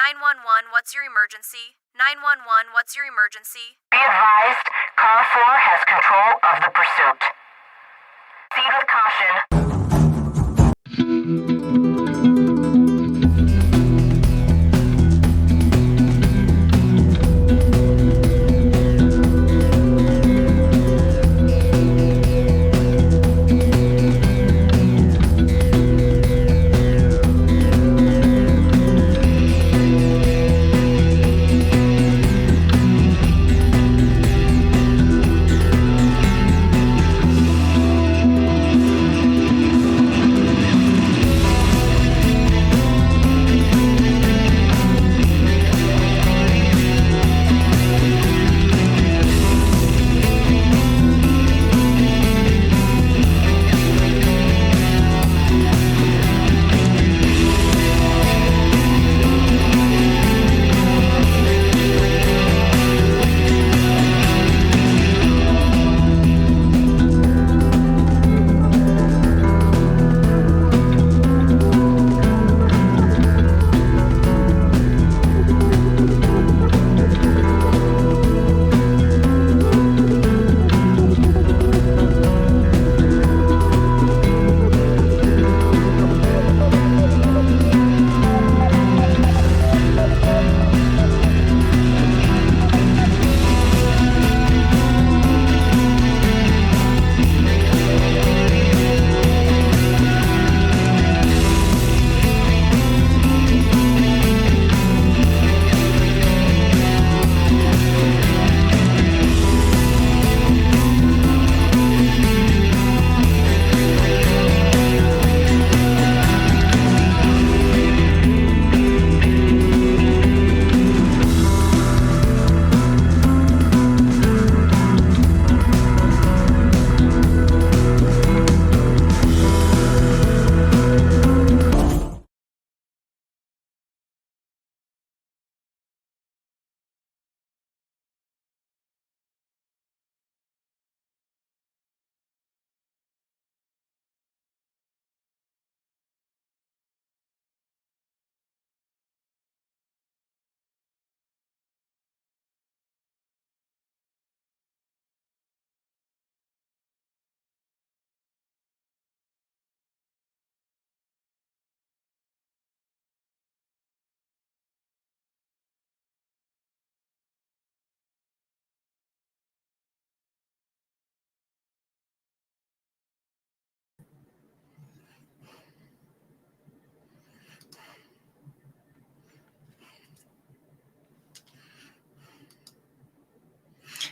911, what's your emergency? 911, what's your emergency? Be advised, Car 4 has control of the pursuit. Proceed with caution.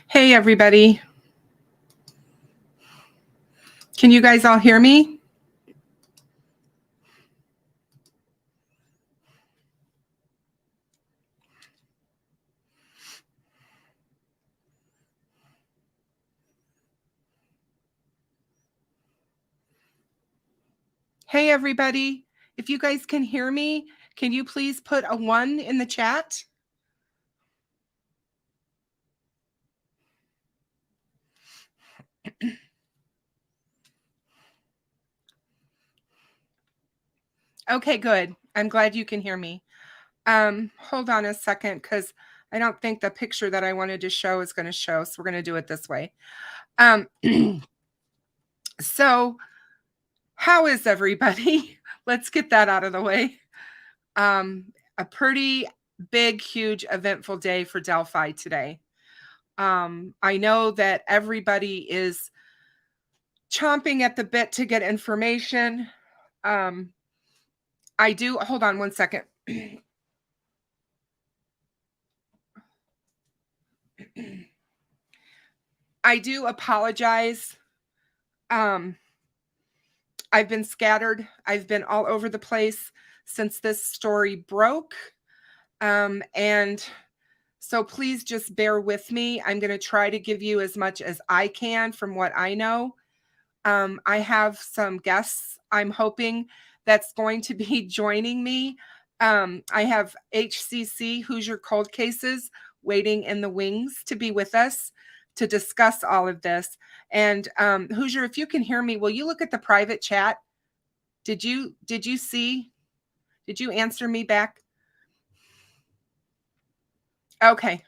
Hey, everybody. Can you guys all hear me? Hey, everybody. If you guys can hear me, can you please put a 1 in the chat? Okay, good. I'm glad you can hear me. Hold on a second, because I don't think the picture that I wanted to show is going to show, so we're going to do it this way. So how is everybody? Let's get that out of the way. A pretty big, huge, eventful day for Delphi today. I know that everybody is chomping at the bit to get information. I do, hold on one second. I do apologize. I've been scattered. I've been all over the place since this story broke. And so please just bear with me. I'm going to try to give you as much as I can from what I know. I have some guests I'm hoping that's going to be joining me. I have HCC, Hoosier Cold Cases, waiting in the wings to be with us to discuss all of this. And Hoosier, if you can hear me, will you look at the private chat? Did you see? Did you answer me back? Okay.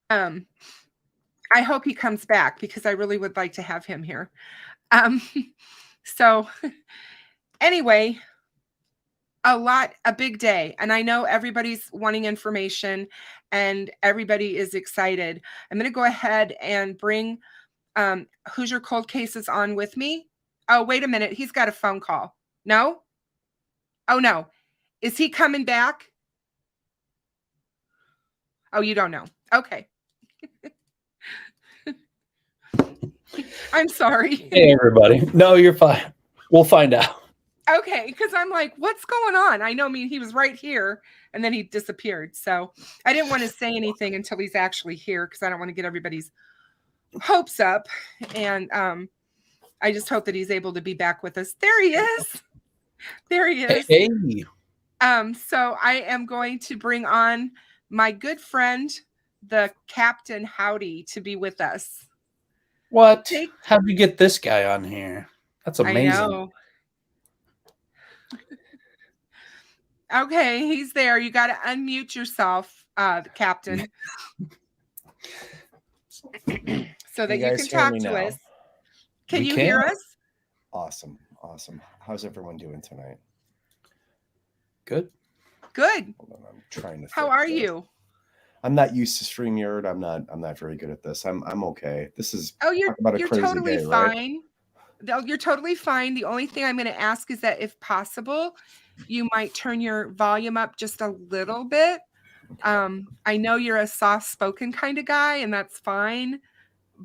I hope he comes back because I really would like to have him here. So anyway, a big day. And I know everybody's wanting information and everybody is excited. I'm going to go ahead and bring Hoosier Cold Cases on with me. Oh, wait a minute. He's got a phone call. No? Oh, no. Is he coming back? Oh, you don't know. Okay. I'm sorry. Hey, everybody. No, you're fine. We'll find out. Okay, because I'm like, what's going on? I know, I mean, he was right here and then he disappeared. So I didn't want to say anything until he's actually here because I don't want to get everybody's hopes up. And I just hope that he's able to be back with us. There he is. There he is. Hey. So I am going to bring on my good friend, the Captain Howdy, to be with us. What? How'd you get this guy on here? That's amazing. I know. Okay, he's there. You got to unmute yourself, Captain, so that you can talk to us. Can you hear us? Awesome. How's everyone doing tonight? Good. Good. Hold on, I'm trying to. How are you? I'm not used to StreamYard. I'm not very good at this. I'm okay. This is you're totally day, fine. Right? No, you're totally fine. The only thing I'm going to ask is that if possible, you might turn your volume up just a little bit. I know you're a soft-spoken kind of guy, and that's fine.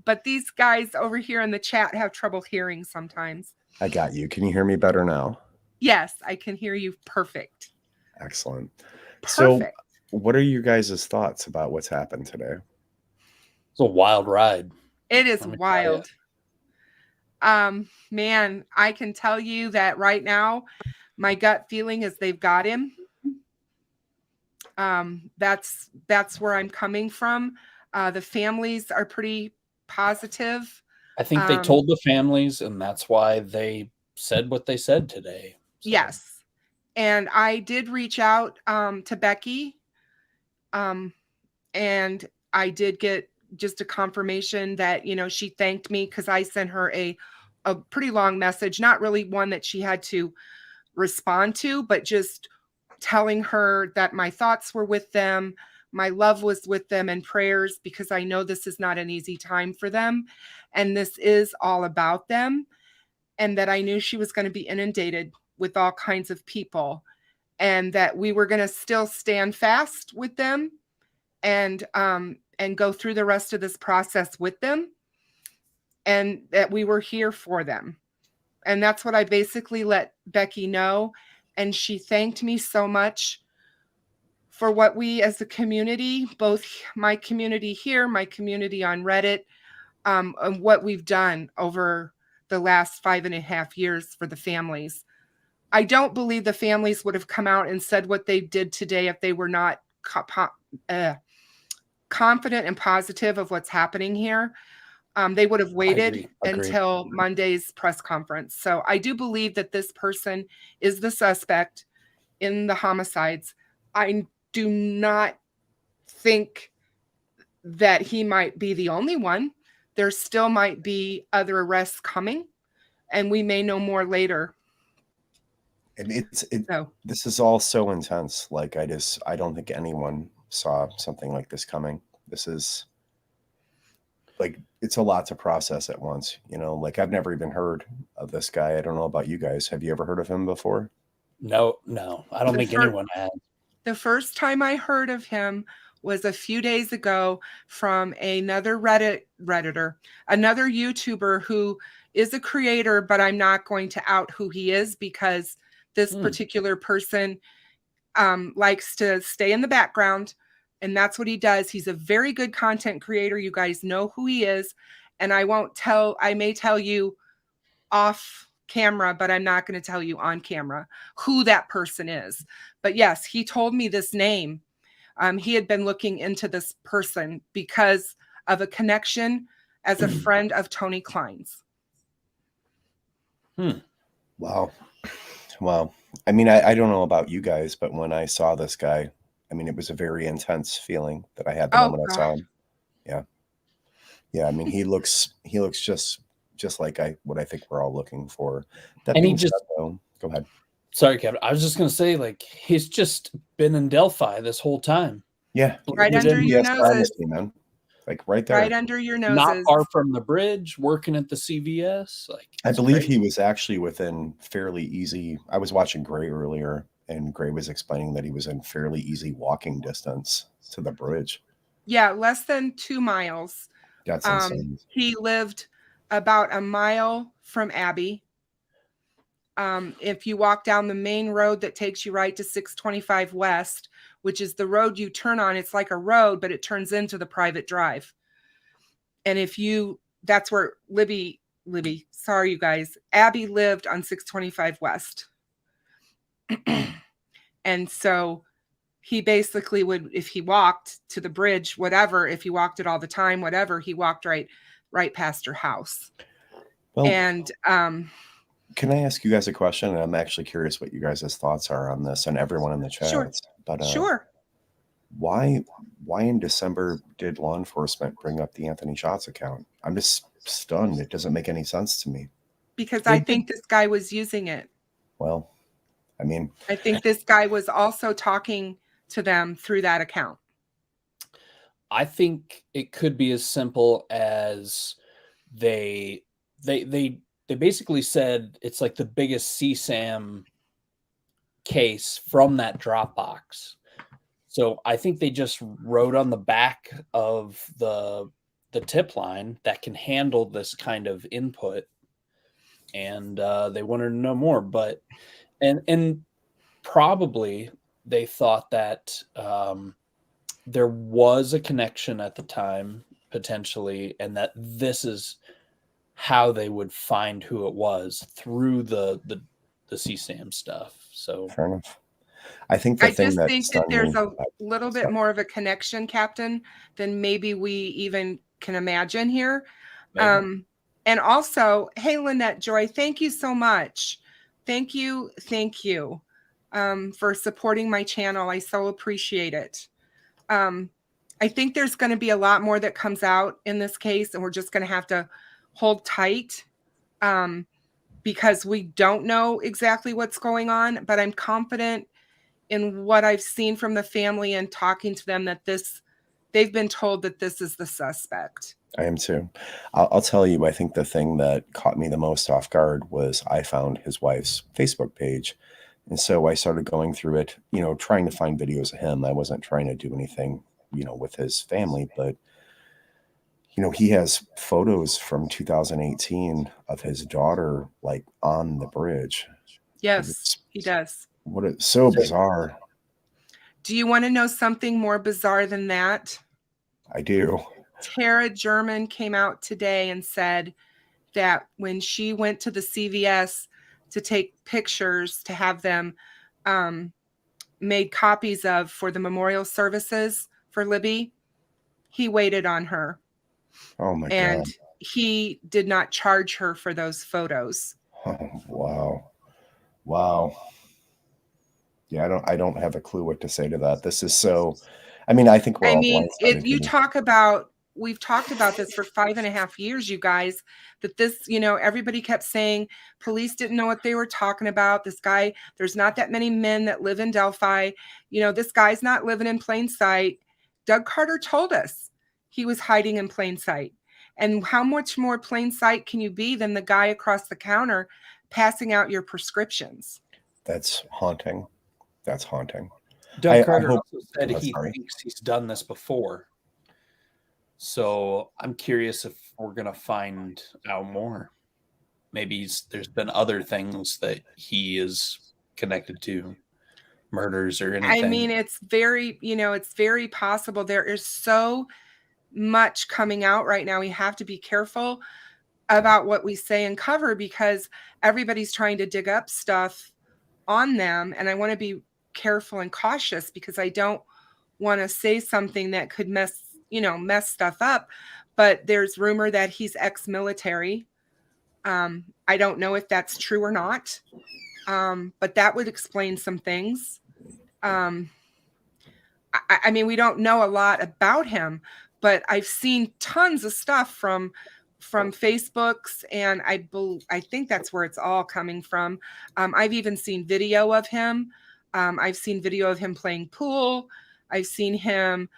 But these guys over here in the chat have trouble hearing sometimes. I got you. Can you hear me better now? Yes, I can hear you perfect. Excellent. Perfect. So what are your guys' thoughts about what's happened today? It's a wild ride. It is wild. Man, I can tell you that right now, my gut feeling is they've got him. That's where I'm coming from. The families are pretty positive. I think they told the families, and that's why they said what they said today. So. Yes. And I did reach out to Becky. And I did get just a confirmation that, you know, she thanked me because I sent her a pretty long message, not really one that she had to respond to, but just telling her that my thoughts were with them, my love was with them, and prayers, because I know this is not an easy time for them. And this is all about them. And that I knew she was going to be inundated with all kinds of people, and that we were going to still stand fast with them and go through the rest of this process with them, and that we were here for them. And that's what I basically let Becky know. And she thanked me so much for what we as a community, both my community here, my community on Reddit, and what we've done over the last 5.5 years for the families. I don't believe the families would have come out and said what they did today if they were not confident and positive of what's happening here. They would have waited until Monday's press conference. So I do believe that this person is the suspect in the homicides. I do not think that he might be the only one. There still might be other arrests coming, and we may know more later. And this is all so intense. Like, I don't think anyone saw something like this coming. This is like, it's a lot to process at once, you know. Like, I've never even heard of this guy. I don't know about you guys. Have you ever heard of him before? No. I don't think anyone has. The first time I heard of him was a few days ago from another Redditor, another YouTuber who is a creator, but I'm not going to out who he is because this particular person likes to stay in the background. And that's what he does. He's a very good content creator. You guys know who he is. And I may tell you off camera, but I'm not going to tell you on camera who that person is. But yes, he told me this name. He had been looking into this person because of a connection as a friend of Tony Klein's. Wow. I mean, I don't know about you guys, but when I saw this guy I mean, it was a very intense feeling that I had the Oh, moment I saw him. Yeah. I mean, he looks just like what I think we're all looking for. That And being said, though, go ahead. Sorry, Kevin. I was just going to say, like, he's just been in Delphi this whole time. Yeah. Right under your noses. Man. Like right there. Right under your noses. Not far from the bridge, working at the CVS. Like, I believe he was actually within fairly easy. I was watching Gray earlier, and Gray was explaining that he was in fairly easy walking distance to the bridge. Yeah, less than 2 miles. That's insane. He lived about a mile from Abby. If you walk down the main road that takes you right to 625 West, which is the road you turn on, it's like a road, but it turns into the private drive. And that's where Libby, sorry, you guys, Abby lived on 625 West. And so he basically would, if he walked to the bridge, whatever, if he walked it all the time, whatever, he walked right past her house. Well, and can I ask you guys a question? And I'm actually curious what you guys' thoughts are on this, and everyone in the chat. Sure. But sure. Why in December did law enforcement bring up the Anthony Shots account? I'm just stunned. It doesn't make any sense to me. Because I think this guy was using it. Well, I mean, I think this guy was also talking to them through that account. I think it could be as simple as they basically said it's like the biggest CSAM case from that Dropbox. So I think they just wrote on the back of the tip line that can handle this kind of input, and they wanted to know more. But and probably they thought that there was a connection at the time potentially, and that this is how they would find who it was through the CSAM stuff. So fair enough. I think I just think that there's a little bit more of a connection, Captain, than maybe we even can imagine here. And also, hey, Lynette Joy, thank you so much. Thank you for supporting my channel. I so appreciate it. I think there's going to be a lot more that comes out in this case, and we're just going to have to hold tight because we don't know exactly what's going on, but I'm confident in what I've seen from the family and talking to them that they've been told that this is the suspect. I am too. I'll tell you, I think the thing that caught me the most off guard was I found his wife's Facebook page. And so I started going through it, trying to find videos of him. I wasn't trying to do anything, with his family, but, he has photos from 2018 of his daughter, like on the bridge. Yes, he does. It's so bizarre. Do you want to know something more bizarre than that? I do. Tara German came out today and said that when she went to the CVS to take pictures to have them made copies of for the memorial services for Libby, he waited on her. Oh my God. And he did not charge her for those photos. Oh, wow. Yeah, I don't have a clue what to say to that. This is so, I think we're all blindsided. We've talked about this for 5.5 years, you guys, that this, everybody kept saying police didn't know what they were talking about. This guy, there's not that many men that live in Delphi. This guy's not living in plain sight. Doug Carter told us he was hiding in plain sight. And how much more plain sight can you be than the guy across the counter passing out your prescriptions? That's haunting. Doug Carter also said he thinks he's done this before. So I'm curious if we're going to find out more. Maybe there's been other things that he is connected to, murders or anything. It's very possible. There is so much coming out right now. We have to be careful about what we say and cover because everybody's trying to dig up stuff on them. And I want to be careful and cautious because I don't want to say something that could mess stuff up. But there's rumor that he's ex-military. I don't know if that's true or not. But that would explain some things. I mean, we don't know a lot about him, but I've seen tons of stuff from Facebooks, and I think that's where it's all coming from. I've even seen video of him. I've seen video of him playing pool. I've seen him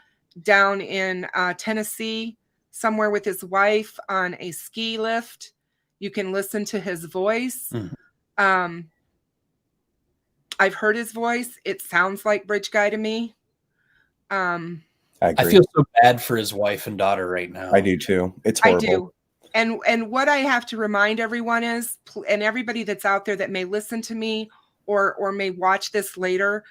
down in Tennessee somewhere with his wife on a ski lift. You can listen to his voice. I've heard his voice. It sounds like Bridge Guy to me. I feel so bad for his wife and daughter right now. I do too. It's horrible. I do. And what I have to remind everyone is, and everybody that's out there that may listen to me or may watch this later,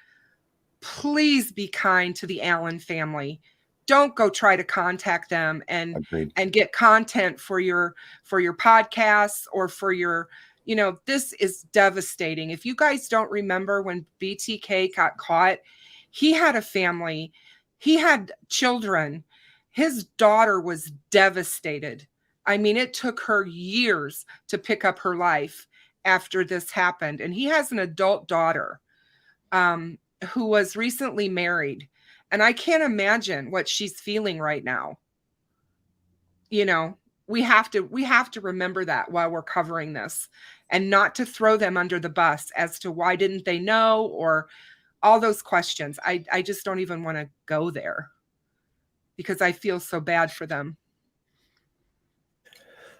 please be kind to the Allen family. Don't go try to contact them and get content for your podcasts or for your, this is devastating. If you guys don't remember when BTK got caught, he had a family, he had children. His daughter was devastated. I mean, it took her years to pick up her life after this happened. And he has an adult daughter who was recently married. And I can't imagine what she's feeling right now. We have to remember that while we're covering this, and not to throw them under the bus as to why didn't they know, or all those questions. I just don't even want to go there because I feel so bad for them.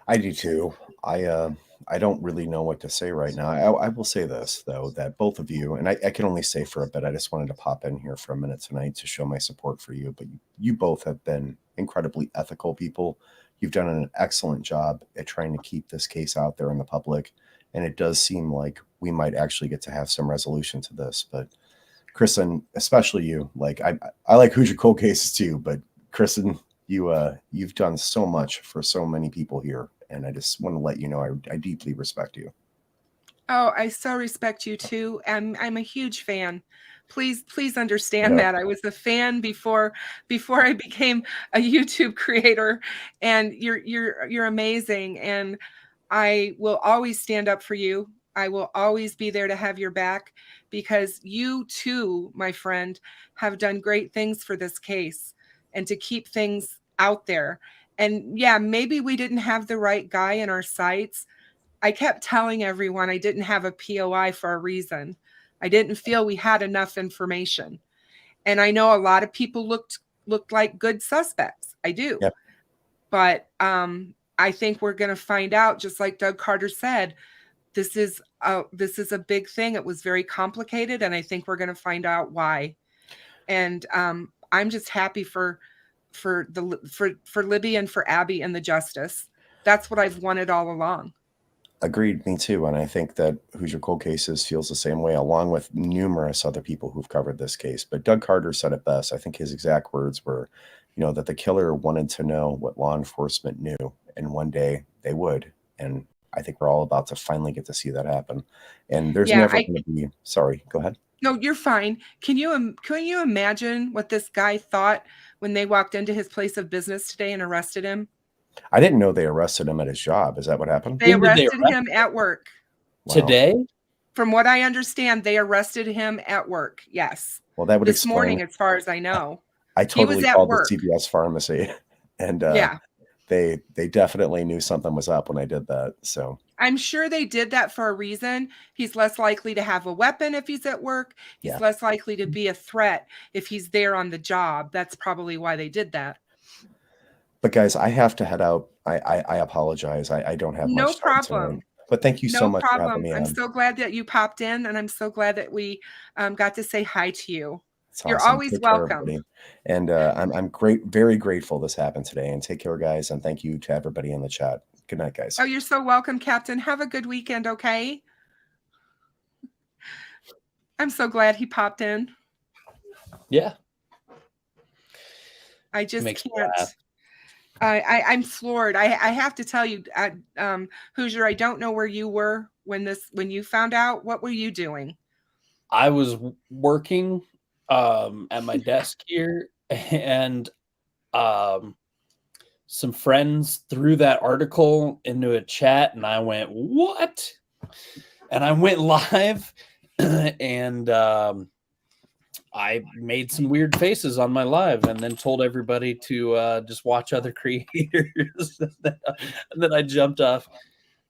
I do too. I don't really know what to say right now. I will say this, though, that both of you, and I can only say for a bit, I just wanted to pop in here for a minute tonight to show my support for you, but you both have been incredibly ethical people. You've done an excellent job at trying to keep this case out there in the public, and it does seem like we might actually get to have some resolution to this. But Kristen, especially you, like I like Hoosier Cold Cases too, but Kristen, you've done so much for so many people here. And I just want to let you know I deeply respect you. Oh, I so respect you too. I'm a huge fan. Please understand that I was a fan before I became a YouTube creator, and you're amazing. And I will always stand up for you. I will always be there to have your back, because you too, my friend, have done great things for this case and to keep things out there. And yeah, maybe we didn't have the right guy in our sights. I kept telling everyone I didn't have a POI for a reason. I didn't feel we had enough information. And I know a lot of people looked like good suspects. I do. Yep. But I think we're going to find out, just like Doug Carter said, this is a big thing. It was very complicated, and I think we're going to find out why. And I'm just happy for Libby and for Abby and the justice. That's what I've wanted all along. Agreed, me too. And I think that Hoosier Cold Cases feels the same way, along with numerous other people who've covered this case. But Doug Carter said it best. I think his exact words were, that the killer wanted to know what law enforcement knew, and one day they would. And I think we're all about to finally get to see that happen. And there's never going to be. Sorry, go ahead. No, you're fine. Can you imagine what this guy thought when they walked into his place of business today and arrested him? I didn't know they arrested him at his job. Is that what happened? They arrested him at work. Wow. Today? From what I understand, they arrested him at work. Yes. Well, that would this morning, as far as I know. I totally called the CVS pharmacy, and they definitely knew something was up when I did that. So I'm sure they did that for a reason. He's less likely to have a weapon if he's at work. He's less likely to be a threat if he's there on the job. That's probably why they did that. But guys, I have to head out. I apologize. I don't have much time. No problem. But thank you so much for having me on. I'm so glad that you popped in, and I'm so glad that we got to say hi to you. Awesome. You're always welcome. And I'm very grateful this happened today. And take care, guys. And thank you to everybody in the chat. Good night, guys. Oh, you're so welcome, Captain. Have a good weekend, okay? I'm so glad he popped in. Yeah. I just can't. I'm floored. I have to tell you, Hoosier, I don't know where you were when you found out. What were you doing? I was working at my desk here, and some friends threw that article into a chat, and I went, what? And I went live, and I made some weird faces on my live and then told everybody to just watch other creators. And then I jumped off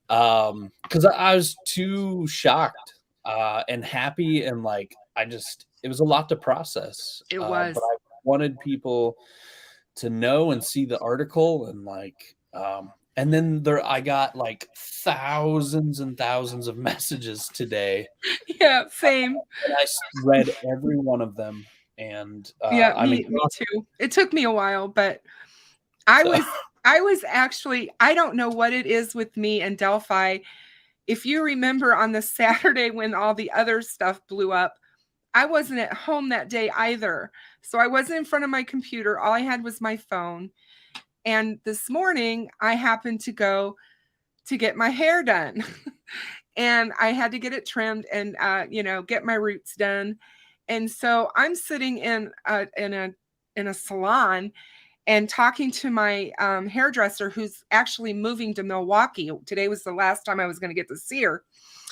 because I was too shocked and happy, and like it was a lot to process. It was. But I wanted people to know and see the article, and like and then I got like thousands and thousands of messages today. Yeah, same. And I read every one of them, and me too. It took me a while, but I was actually, I don't know what it is with me and Delphi. If you remember on the Saturday when all the other stuff blew up, I wasn't at home that day either. So I wasn't in front of my computer. All I had was my phone. And this morning I happened to go to get my hair done and I had to get it trimmed and, get my roots done. And so I'm sitting in a salon and talking to my hairdresser, who's actually moving to Milwaukee. Today was the last time I was going to get to see her.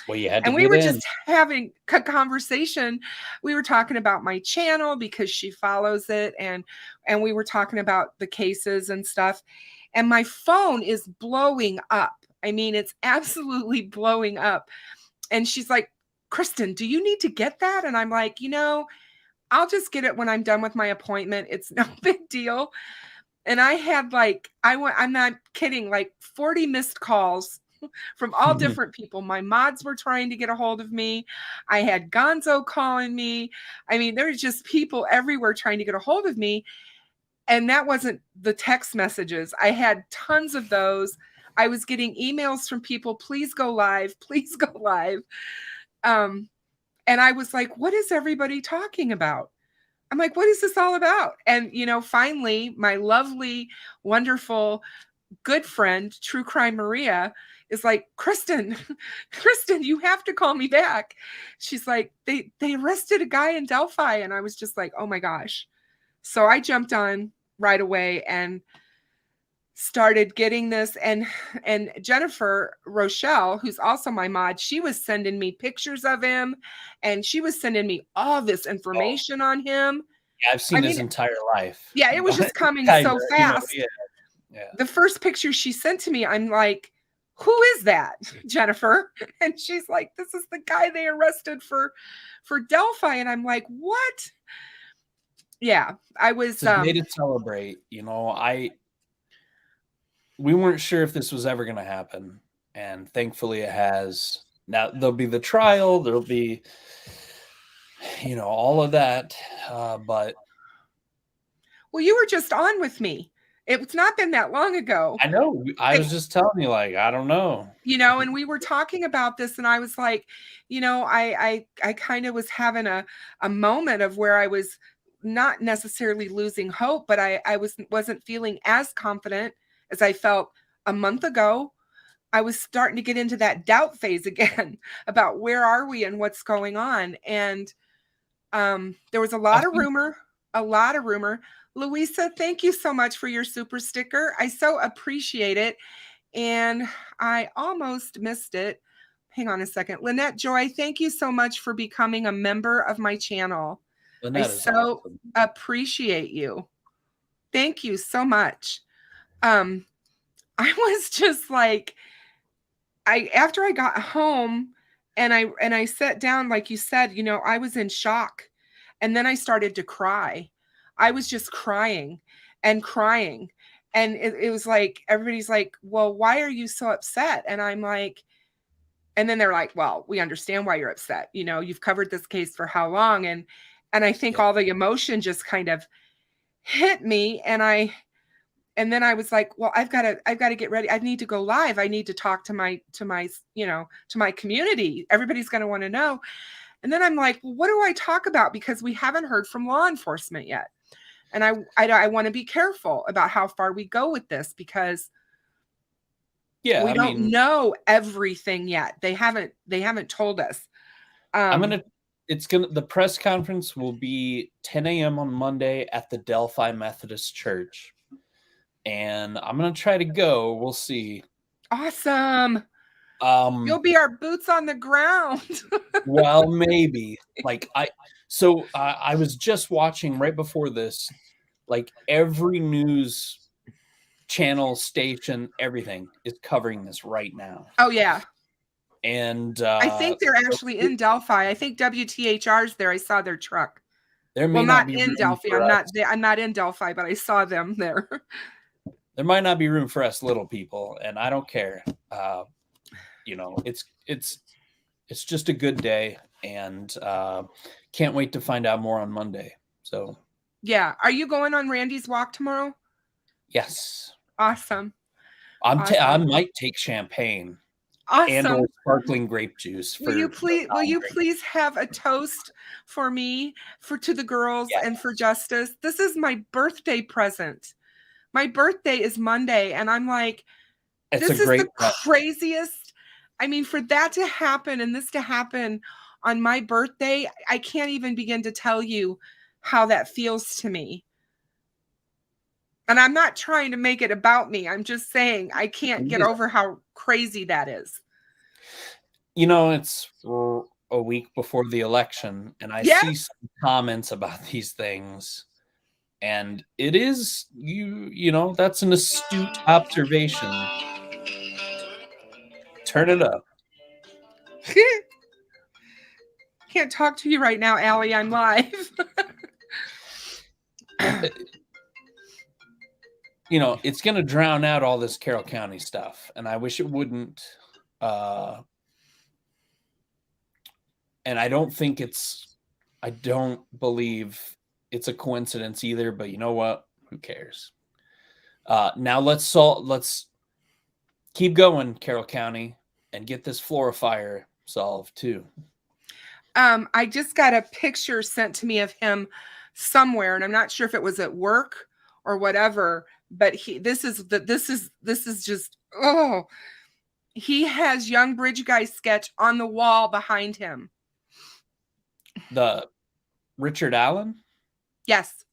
Well, you had to. And we were just having a conversation. We were talking about my channel because she follows it, and we were talking about the cases and stuff. And my phone is blowing up. I mean, it's absolutely blowing up. And she's like, Kristen, do you need to get that? And I'm like, I'll just get it when I'm done with my appointment. It's no big deal. And I had I'm not kidding, like 40 missed calls from all different people. My mods were trying to get a hold of me. I had GonZo calling me. I mean, there's just people everywhere trying to get a hold of me. And that wasn't the text messages. I had tons of those. I was getting emails from people, please go live, please go live. And I was like, what is everybody talking about? I'm like, what is this all about? And, finally, my lovely, wonderful, good friend, True Crime Maria, is like, Kristen, you have to call me back. She's like, they arrested a guy in Delphi. And I was just like, oh my gosh. So I jumped on right away and started getting this. And Jennifer Rochelle, who's also my mod, she was sending me pictures of him, and she was sending me all this information on him. Yeah, I've seen his entire life. Yeah, it was just coming so fast. Yeah. The first picture she sent to me, I'm like, who is that, Jennifer? And she's like, this is the guy they arrested for Delphi. And I'm like, what? Yeah, I was. It's a day to celebrate. We weren't sure if this was ever going to happen, and thankfully it has. Now there'll be the trial. There'll be, all of that. But well, you were just on with me. It's not been that long ago. I know. I was just telling you, I don't know. And we were talking about this, and I was like, I kind of was having a moment of where I was not necessarily losing hope, but I wasn't feeling as confident as I felt a month ago. I was starting to get into that doubt phase again about where are we and what's going on. And there was a lot of rumor. Louisa, thank you so much for your super sticker. I so appreciate it. And I almost missed it. Hang on a second. Lynette Joy, thank you so much for becoming a member of my channel. Lynette, I so appreciate you. Thank you so much. I was just like, after I got home and I sat down, like you said, I was in shock. And then I started to cry. I was just crying. And it was like, everybody's like, well, why are you so upset? And I'm like, and then they're like, well, we understand why you're upset. You've covered this case for how long? And I think all the emotion just kind of hit me. And then I was like, well, I've got to get ready. I need to go live. I need to talk to my community. Everybody's going to want to know. And then I'm like, well, what do I talk about? Because we haven't heard from law enforcement yet. And I want to be careful about how far we go with this, because we don't know everything yet. They haven't told us. The press conference will be 10 a.m. on Monday at the Delphi Methodist Church. And I'm going to try to go. We'll see. Awesome. You'll be our boots on the ground. Well, maybe. So I was just watching right before this, like every news channel, station, everything is covering this right now. Oh yeah. And I think they're actually in Delphi. I think WTHR's there. I saw their truck. there may Well, not not be in room Delphi. for I'm us. not in Delphi, but I saw them there. There might not be room for us little people, and I don't care. You know, it's just a good day, and can't wait to find out more on Monday. So Yeah. Are you going on Randy's walk tomorrow? yes, Awesome. I Awesome. might take champagne and Awesome. or sparkling grape juice. Will you please have a toast for me, to the girls Yeah. and for Justice? This is my birthday present. My birthday is Monday, and I'm like, It's this a is great the craziest. I mean, for that to happen and this to happen on my birthday, I can't even begin to tell you how that feels to me. And I'm not trying to make it about me. I'm just saying I can't get over how crazy that is. You know, it's a week before the election, and I see some comments about these things, and it is you know, that's an astute observation. Turn it up. Can't talk to you right now, Allie. I'm live. You know, it's going to drown out all this Carroll County stuff, and I wish it wouldn't. And I don't believe it's a coincidence either, but you know what? Who cares? Now let's keep going, Carroll County, and get this Flora fire solved too. I just got a picture sent to me of him somewhere, and I'm not sure if it was at work or whatever, but this is just, oh, he has Young Bridge Guy sketch on the wall behind him. The Richard Allen? Yes.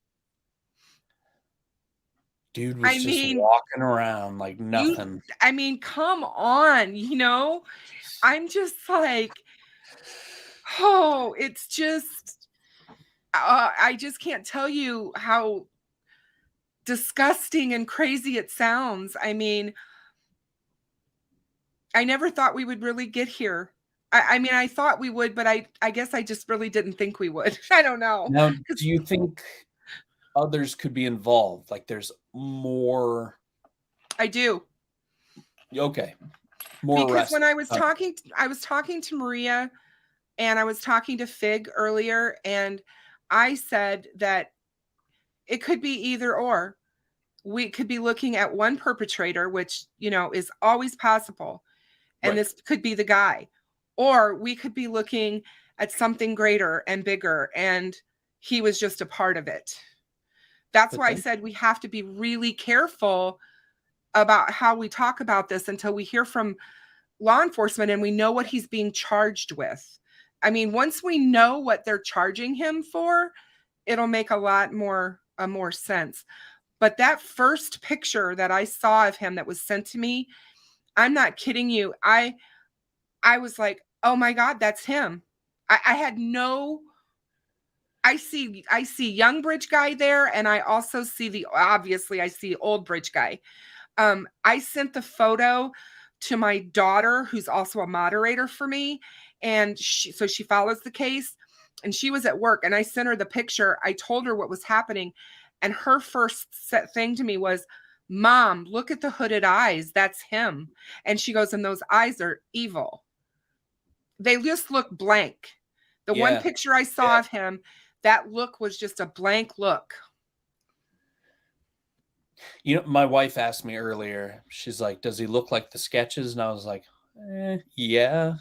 Dude was walking around like nothing. Come on, you know? I'm just like, oh, it's just, I just can't tell you how disgusting and crazy it sounds. I mean, I never thought we would really get here. I mean, I thought we would, but I guess I just really didn't think we would. I don't know. Now, do you think others could be involved? Like there's more? I do. Okay. More because when I was talking to Maria and I was talking to Fig earlier, and I said that it could be either or. We could be looking at one perpetrator, which, you know, is always possible. And this could be the guy. Or we could be looking at something greater and bigger, and he was just a part of it. That's why I said we have to be really careful about how we talk about this until we hear from law enforcement and we know what he's being charged with. I mean, once we know what they're charging him for, it'll make a lot more sense. But that first picture that I saw of him that was sent to me, I'm not kidding you. I was like, oh my God, that's him. I had no, I see Young Bridge Guy there. And I also see obviously I see Old Bridge Guy. I sent the photo to my daughter, who's also a moderator for me. And she follows the case, and she was at work, and I sent her the picture. I told her what was happening. And her first thing to me was, Mom, look at the hooded eyes. That's him. And she goes, and those eyes are evil. They just look blank. The one picture I saw of him, that look was just a blank look. You know, my wife asked me earlier, she's like, does he look like the sketches? And I was like, yeah.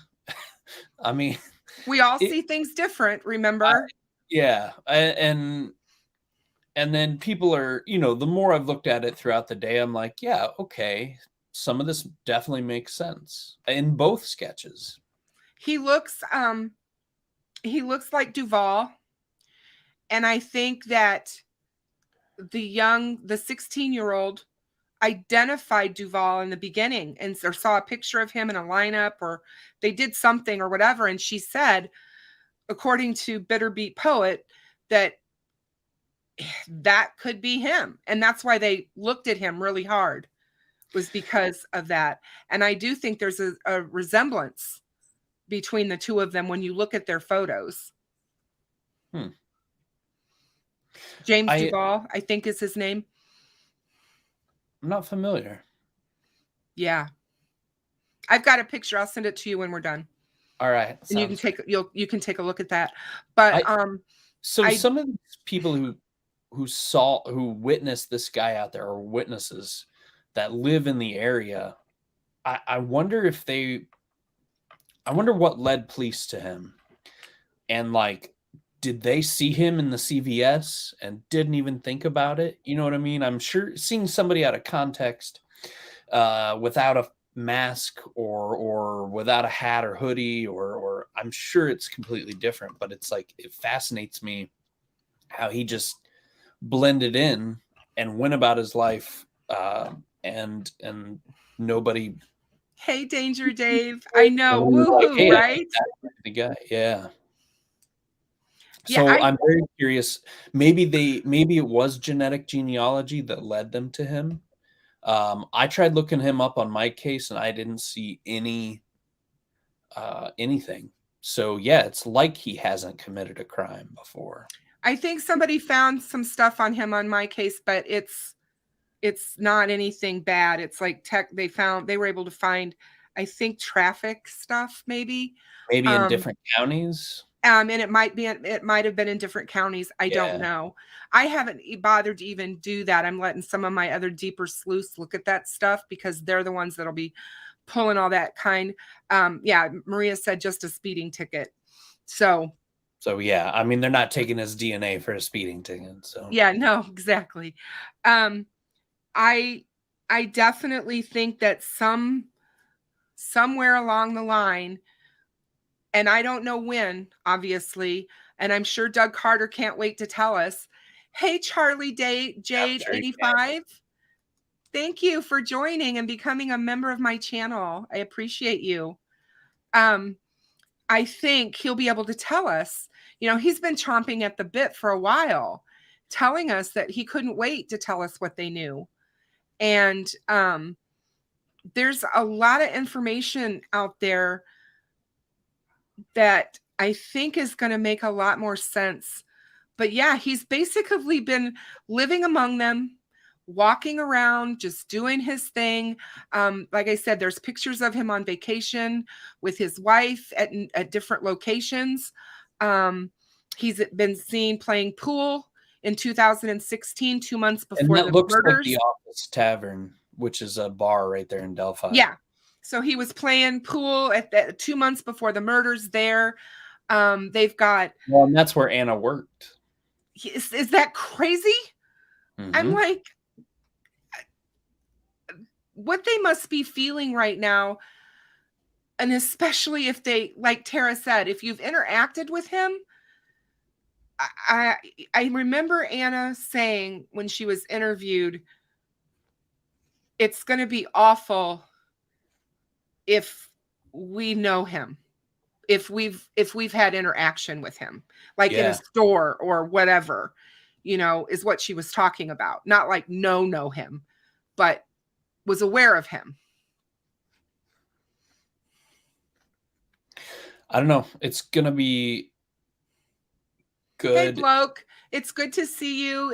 I mean, we all see things different, remember? Yeah. And then people are, you know, the more I've looked at it throughout the day, I'm like, yeah, okay. Some of this definitely makes sense in both sketches. He looks like Duval. And I think that the 16-year-old identified Duval in the beginning or saw a picture of him in a lineup, or they did something or whatever. And she said, according to Bitter Beat Poet, that could be him. And that's why they looked at him really hard, was because of that. And I do think there's a resemblance between the two of them when you look at their photos. James Duvall, I think is his name. I'm not familiar. Yeah. I've got a picture. I'll send it to you when we're done. All right. And you can take a look at that. But some of these people who witnessed this guy out there, or witnesses that live in the area, I wonder what led police to him. And like, did they see him in the CVS and didn't even think about it? You know what I mean? I'm sure seeing somebody out of context, without a mask or without a hat or hoodie, or I'm sure it's completely different, but it's like, it fascinates me how he just blended in and went about his life, and nobody. Hey, Danger Dave. I know. Woohoo, like, hey, right? The guy. Yeah. So I'm very curious. Maybe it was genetic genealogy that led them to him. I tried looking him up on my case and I didn't see anything. So yeah, it's like he hasn't committed a crime before. I think somebody found some stuff on him on my case, but it's not anything bad. It's like they were able to find, I think, traffic stuff, maybe in different counties. And it might have been in different counties. I don't know. I haven't bothered to even do that. I'm letting some of my other deeper sleuths look at that stuff, because they're the ones that'll be pulling all that kind. Yeah, Maria said just a speeding ticket. So yeah, I mean, they're not taking his DNA for a speeding ticket. So yeah, no, exactly. I definitely think that somewhere along the line, and I don't know when, obviously, and I'm sure Doug Carter can't wait to tell us. Hey, Charlie Jade 85. Thank you for joining and becoming a member of my channel. I appreciate you. I think he'll be able to tell us. You know, he's been chomping at the bit for a while, telling us that he couldn't wait to tell us what they knew. And there's a lot of information out there that I think is going to make a lot more sense. But yeah, he's basically been living among them, walking around, just doing his thing. Like I said, there's pictures of him on vacation with his wife at different locations. He's been seen playing pool in 2016, 2 months before the looks murders. Like the Office Tavern, which is a bar right there in Delphi. Yeah. So he was playing pool at 2 months before the murders there. They've got. Well, and that's where Anna worked. Is that crazy? Mm-hmm. I'm like, what they must be feeling right now. And especially if they, like Tara said, if you've interacted with him. I remember Anna saying when she was interviewed, it's going to be awful if we know him, if we've had interaction with him, like in a store or whatever, you know, is what she was talking about. Not like know him, but was aware of him. I don't know. It's going to be good. Hey, bloke. It's good to see you.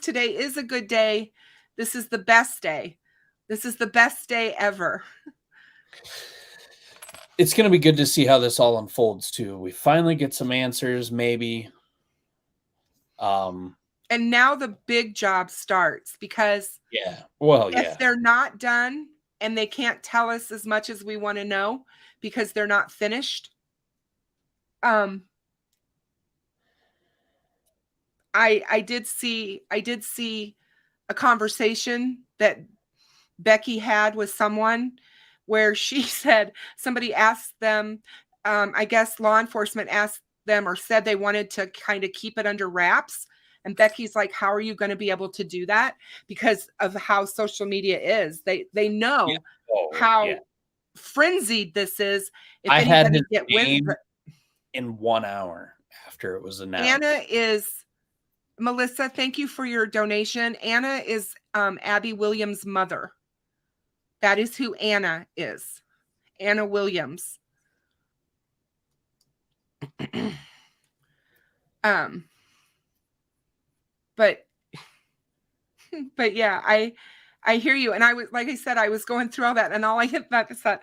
Today is a good day. This is the best day. This is the best day ever. It's going to be good to see how this all unfolds too. We finally get some answers, maybe. And now the big job starts, because if they're not done and they can't tell us as much as we want to know because they're not finished. I did see a conversation that Becky had with someone where she said somebody asked them, I guess law enforcement asked them or said they wanted to kind of keep it under wraps. And Becky's like, how are you going to be able to do that? Because of how social media is. They know how frenzied this is. If I had his in 1 hour after it was announced. Anna is, Melissa, thank you for your donation. Anna is Abby Williams' mother. That is who Anna is. Anna Williams. But yeah, I hear you. And I was, like I said, I was going through all that, and all I hit that is that,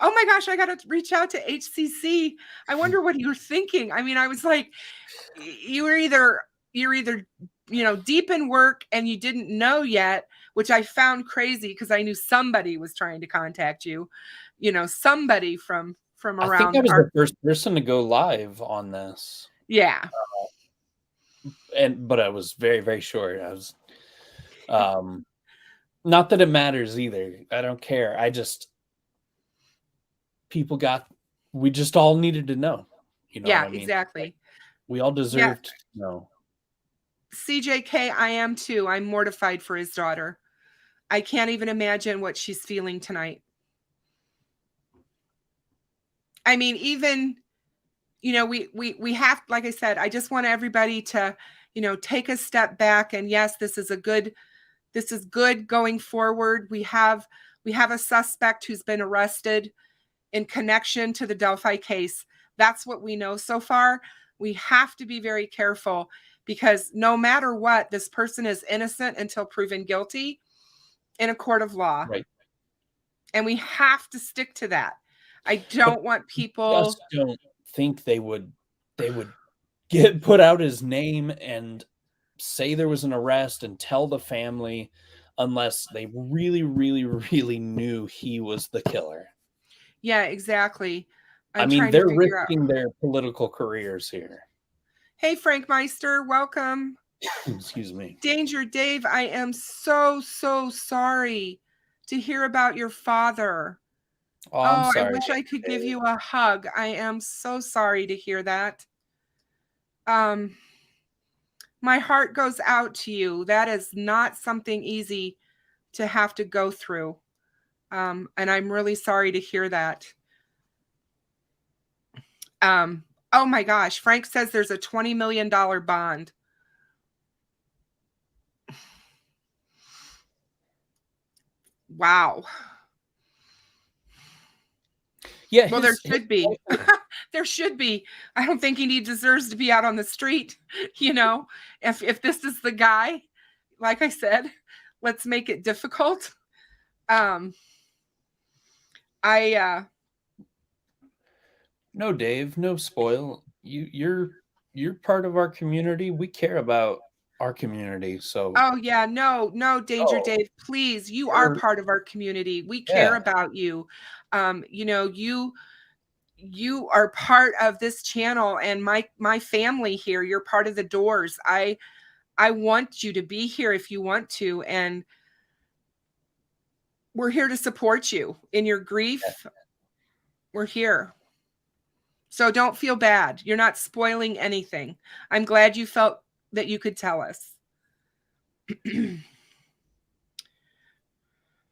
oh my gosh, I got to reach out to HCC. I wonder what you're thinking. I mean, I was like, you're either, deep in work and you didn't know yet, which I found crazy because I knew somebody was trying to contact you, somebody from around. I think I was the first person to go live on this. Yeah. But I was very, very short. I was, not that it matters either. I don't care. We just all needed to know. You know Yeah, what I mean? exactly. Like, we all deserved to know. CJK, I am too. I'm mortified for his daughter. I can't even imagine what she's feeling tonight. I mean, even, we have, like I said, I just want everybody to, take a step back. And yes, this is good going forward. We have a suspect who's been arrested in connection to the Delphi case. That's what we know so far. We have to be very careful, because no matter what, this person is innocent until proven guilty in a court of law. Right. And we have to stick to that. I don't want people. I just don't think they would put out his name and say there was an arrest and tell the family unless they really, really, really knew he was the killer. Yeah, exactly. I mean, they're risking their political careers here. Hey, Frank Meister, welcome. Excuse me. Danger Dave, I am so, so sorry to hear about your father. Oh, I'm sorry. I wish I could give you a hug. I am so sorry to hear that. My heart goes out to you. That is not something easy to have to go through. And I'm really sorry to hear that. Oh my gosh. Frank says there's a $20 million bond. Wow. Yeah. Well, there should be. There should be. I don't think he deserves to be out on the street. If this is the guy, like I said, let's make it difficult. No, Dave, no spoil. You're part of our community. We care about our community. So oh yeah, no, Danger Dave, please. You are part of our community. We care about you. You are part of this channel and my family here. You're part of the Doors. I want you to be here if you want to, and we're here to support you in your grief. We're here. So don't feel bad. You're not spoiling anything. I'm glad you felt that you could tell us. Do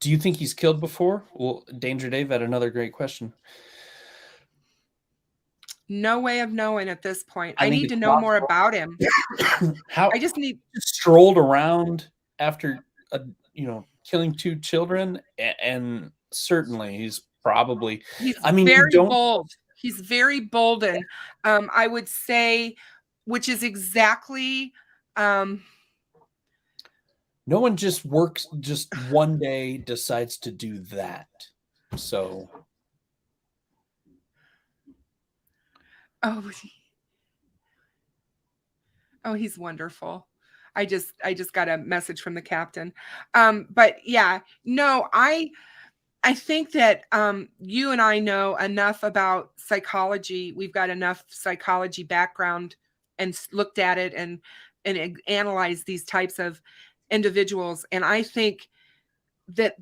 you think he's killed before? Well, Danger Dave had another great question. No way of knowing at this point. I need to know more about him. I just strolled around after killing 2 children, and certainly he's probably. Very bold. He's very bold, and I would say, which is exactly. No one just works just one day, decides to do that. So. Oh, he's wonderful. I just got a message from the captain. But yeah, no, I think that you and I know enough about psychology. We've got enough psychology background and looked at it and analyzed these types of individuals. And I think that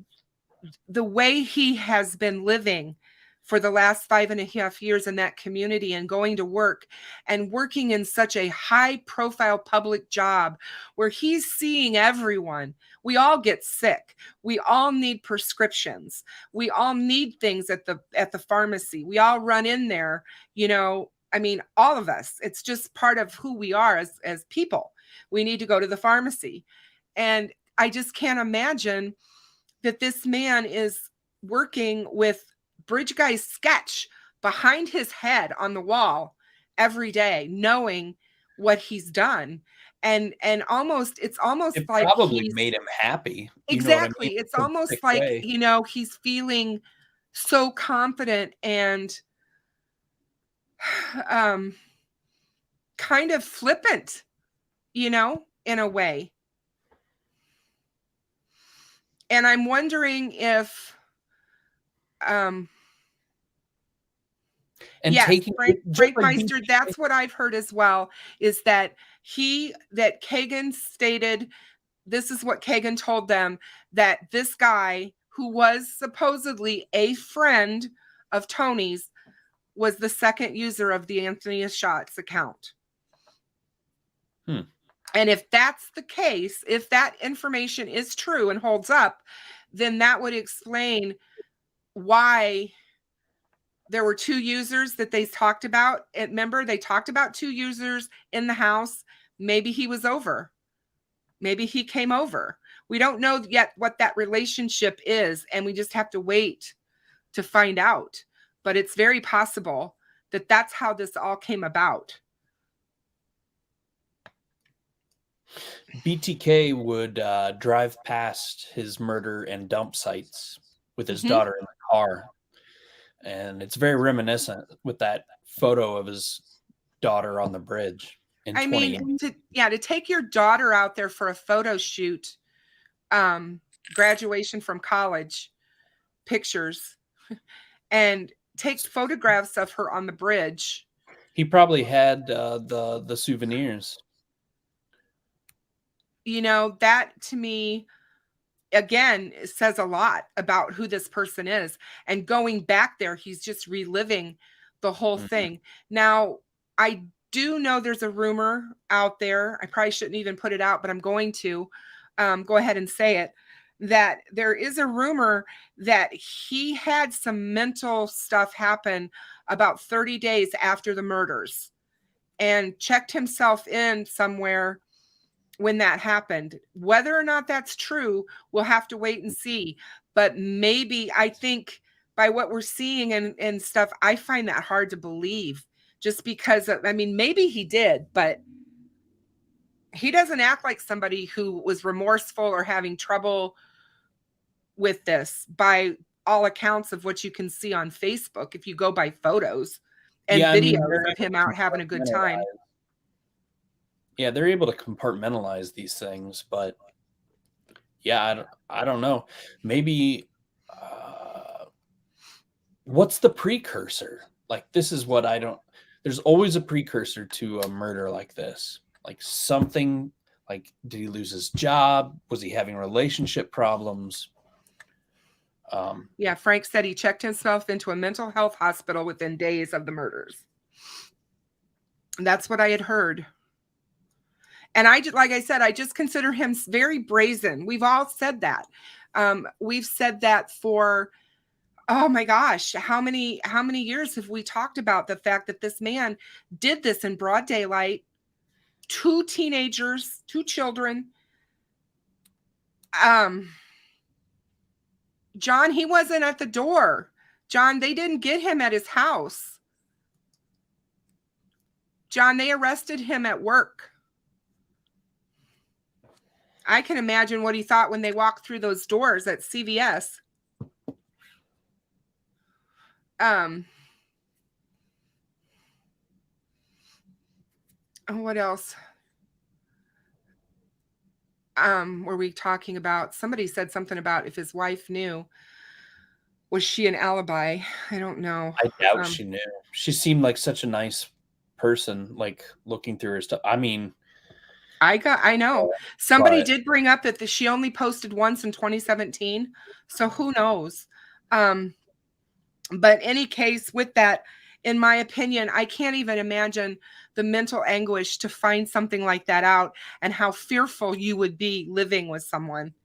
the way he has been living for the last 5.5 years in that community and going to work and working in such a high profile public job where he's seeing everyone. We all get sick. We all need prescriptions. We all need things at the pharmacy. We all run in there, I mean, all of us, it's just part of who we are as people. We need to go to the pharmacy. And I just can't imagine that this man is working with Bridge Guy's sketch behind his head on the wall every day, knowing what he's done. And almost, it's almost It like probably made him happy. You know what I exactly. mean? It's In a almost sick like, way. you know, he's feeling so confident and kind of flippant, you know, in a way. And I'm wondering if And yes, taking Frank like Meister, that's what I've heard as well, is that that Kagan stated, this is what Kagan told them, that this guy who was supposedly a friend of Tony's was the second user of the Anthony Shots account. And if that's the case, if that information is true and holds up, then that would explain why there were 2 users that they talked about. And remember, they talked about 2 users in the house. Maybe he was over. Maybe he came over. We don't know yet what that relationship is, and we just have to wait to find out. But it's very possible that that's how this all came about. BTK would drive past his murder and dump sites with his daughter in the car. And it's very reminiscent with that photo of his daughter on the bridge. I mean, to take your daughter out there for a photo shoot, graduation from college pictures, and take photographs of her on the bridge. He probably had the souvenirs. You know, that to me, again, says a lot about who this person is. And going back there, he's just reliving the whole thing. Now, I do know there's a rumor out there. I probably shouldn't even put it out, but I'm going to go ahead and say it, that there is a rumor that he had some mental stuff happen about 30 days after the murders and checked himself in somewhere when that happened. Whether or not that's true, we'll have to wait and see. But maybe, I think by what we're seeing and stuff, I find that hard to believe, just because I mean, maybe he did, but he doesn't act like somebody who was remorseful or having trouble with this by all accounts of what you can see on Facebook, if you go by photos and videos of him out having a good time. Yeah, they're able to compartmentalize these things, but yeah, I don't know. Maybe what's the precursor? Like, this is what I don't. There's always a precursor to a murder like this. Like something. Like, did he lose his job? Was he having relationship problems? Yeah, Frank said he checked himself into a mental health hospital within days of the murders. That's what I had heard. And like I said, I just consider him very brazen. We've all said that. We've said that for, oh my gosh, how many years have we talked about the fact that this man did this in broad daylight? 2 teenagers, 2 children. John, he wasn't at the door. John, they didn't get him at his house. John, they arrested him at work. I can imagine what he thought when they walked through those doors at CVS. What else? Were we talking about? Somebody said something about if his wife knew. Was she an alibi? I don't know. I doubt she knew. She seemed like such a nice person, like looking through her stuff. I mean, I know. Somebody did bring up that she only posted once in 2017. So who knows? But any case with that, in my opinion, I can't even imagine the mental anguish to find something like that out, and how fearful you would be living with someone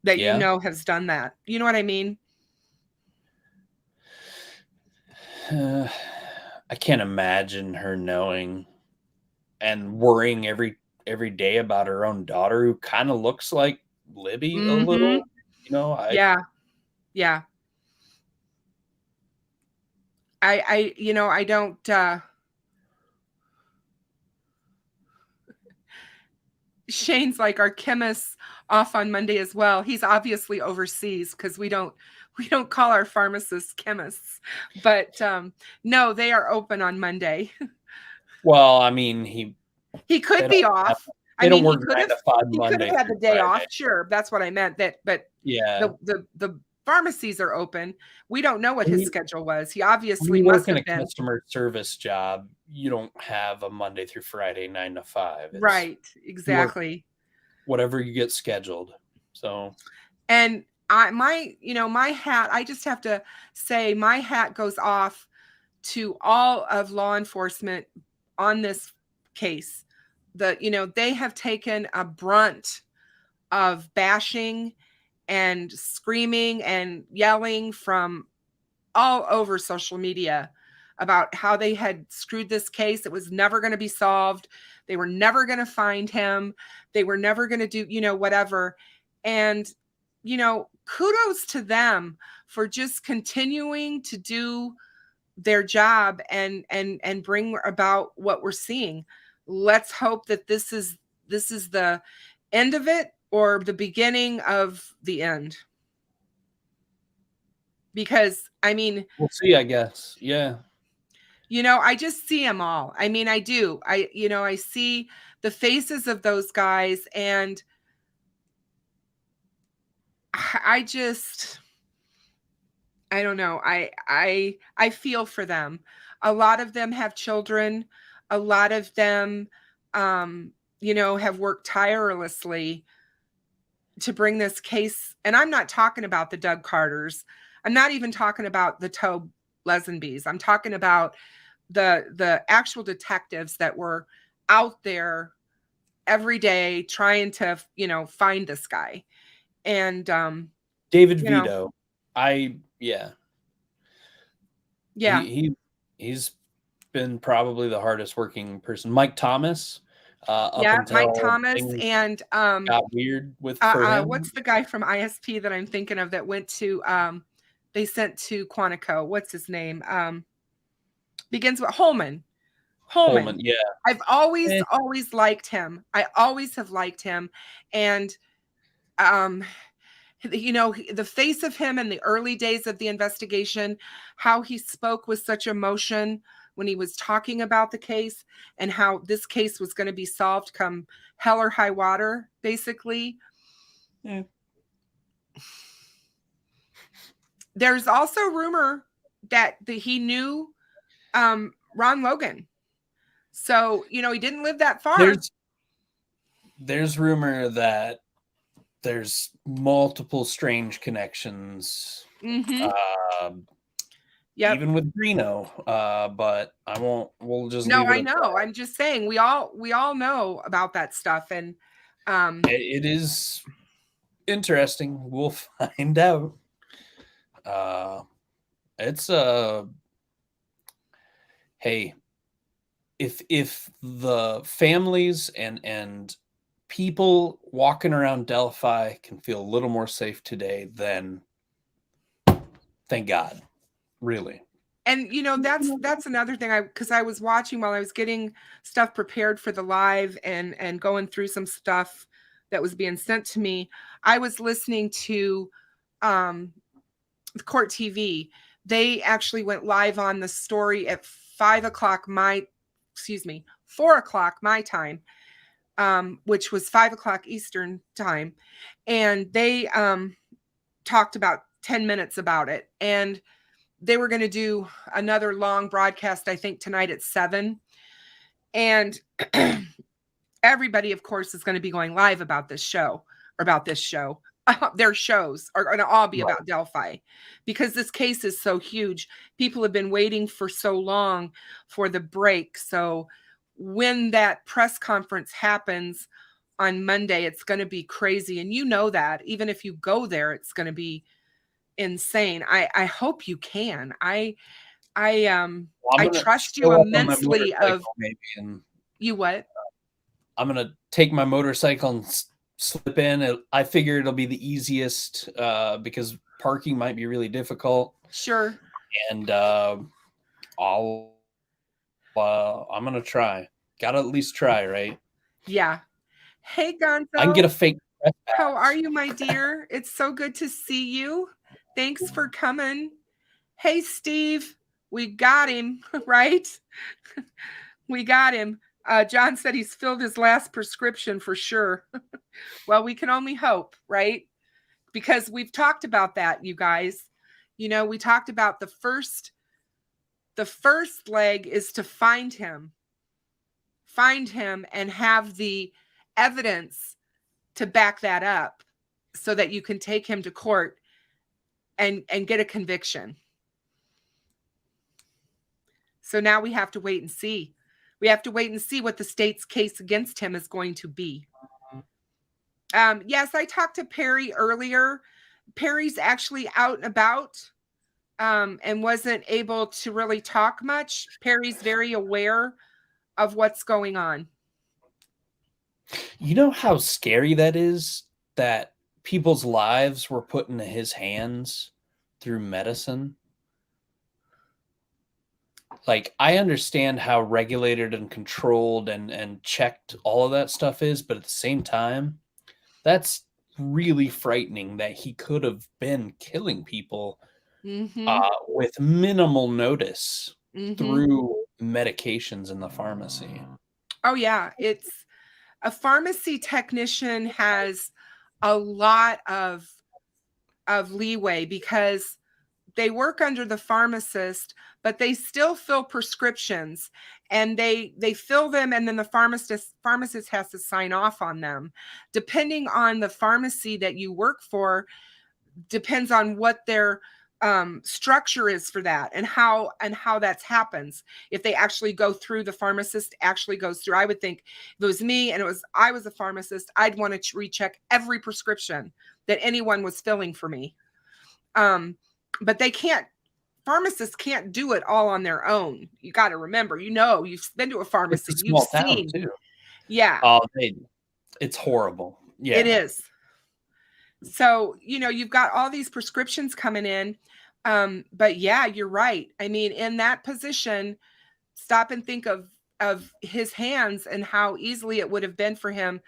that you know has done that. You know what I mean? I can't imagine her knowing and worrying every day about her own daughter, who kind of looks like Libby a little. You know, yeah. I don't. Shane's like, our chemist's off on Monday as well. He's obviously overseas because we don't call our pharmacists chemists. But no, they are open on Monday. Well, I mean, he could be off. They don't work he could 9 to 5 Monday have had the day Friday. off. Sure, that's what I meant. But yeah, the pharmacies are open. We don't know what his schedule was. He obviously when you must work in have a been. customer service job. You don't have a Monday through Friday 9 to 5. Right, exactly. Whatever you get scheduled. So, and my hat, I just have to say my hat goes off to all of law enforcement on this case. They have taken a brunt of bashing and screaming and yelling from all over social media about how they had screwed this case. It was never going to be solved. They were never going to find him. They were never going to do, whatever. And, kudos to them for just continuing to do their job and bring about what we're seeing. Let's hope that this is the end of it, or the beginning of the end. Because, we'll see, I guess. Yeah. I just see them all. I do. I see the faces of those guys, and I don't know. I feel for them. A lot of them have children. A lot of them, have worked tirelessly to bring this case. And I'm not talking about the Doug Carters. I'm not even talking about the Tobe Lesenbys. I'm talking about the actual detectives that were out there every day trying to, find this guy. And David Vito. He's been probably the hardest working person. Mike Thomas. Mike Thomas, and got weird with for him. What's the guy from ISP that I'm thinking of that went to they sent to Quantico? What's his name? Begins with Holman. Yeah. I've always liked him. I always have liked him. And the face of him in the early days of the investigation, how he spoke with such emotion when he was talking about the case, and how this case was going to be solved come hell or high water, basically. Yeah. There's also rumor that he knew Ron Logan. So, he didn't live that far. There's rumor that there's multiple strange connections. Mm-hmm. Even with Reno, but we'll just no, I know. I'm just saying we all know about that stuff, and it is interesting. We'll find out. It's hey, if the families and people walking around Delphi can feel a little more safe today, then thank God. Really. And that's another thing, because I was watching while I was getting stuff prepared for the live and going through some stuff that was being sent to me. I was listening to the Court TV. They actually went live on the story at 4 o'clock my time, which was 5 o'clock Eastern time. And they talked about 10 minutes about it. And they were going to do another long broadcast, I think, tonight at 7. And everybody, of course, is going to be going live about this show. Their shows are going to all be about Delphi, because this case is so huge. People have been waiting for so long for the break. So when that press conference happens on Monday, it's going to be crazy. And that even if you go there, it's going to be insane. I hope you can. I gonna trust show you up on my immensely of motorcycle maybe, and you what? I'm gonna take my motorcycle and slip in. I figure it'll be the easiest because parking might be really difficult, Sure. and I'm gonna try. Gotta at least try, right? Yeah. Hey, I can get a Gonzo. fake press How are pass. you, my dear? It's so good to see you. Thanks for coming. Hey, Steve. We got him, right? We got him. John said he's filled his last prescription for sure. Well, we can only hope, right? Because we've talked about that, you guys. You know, we talked about the first leg is to find him and have the evidence to back that up so that you can take him to court and get a conviction. So now we have to wait and see. We have to wait and see what the state's case against him is going to be. Yes, I talked to Perry earlier. Perry's actually out and about and wasn't able to really talk much. Perry's very aware of what's going on. You know how scary that is, that people's lives were put into his hands through medicine? Like, I understand how regulated and controlled and checked all of that stuff is, but at the same time, that's really frightening that he could have been killing people with minimal notice through medications in the pharmacy. Oh, yeah. It's a pharmacy technician has a lot of leeway because they work under the pharmacist, but they still fill prescriptions and they fill them, and then the pharmacist has to sign off on them. Depending on the pharmacy that you work for, depends on what their structure is for that and how that happens. If they actually go through, the pharmacist actually goes through. I would think if it was me and I was a pharmacist, I'd want to recheck every prescription that anyone was filling for me. But they can't. Pharmacists can't do it all on their own. You got to remember, you've been to a pharmacy, It's a small town seen. too. Yeah. Oh, it's horrible. Yeah, it is. So, you've got all these prescriptions coming in. But yeah, you're right. I mean, in that position, stop and think of his hands and how easily it would have been for him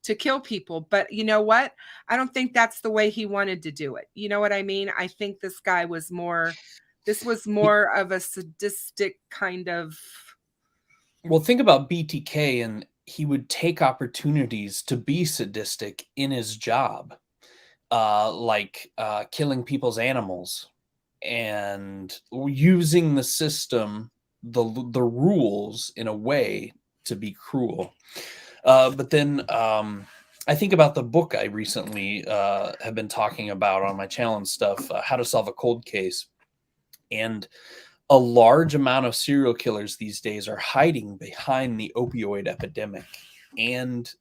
to kill people. But you know what? I don't think that's the way he wanted to do it. You know what I mean? I think this was more of a sadistic kind of. Well, think about BTK, and he would take opportunities to be sadistic in his job, like killing people's animals and using the system, the rules in a way to be cruel. But then I think about the book I recently have been talking about on my channel and stuff, How to Solve a Cold Case. And a large amount of serial killers these days are hiding behind the opioid epidemic and,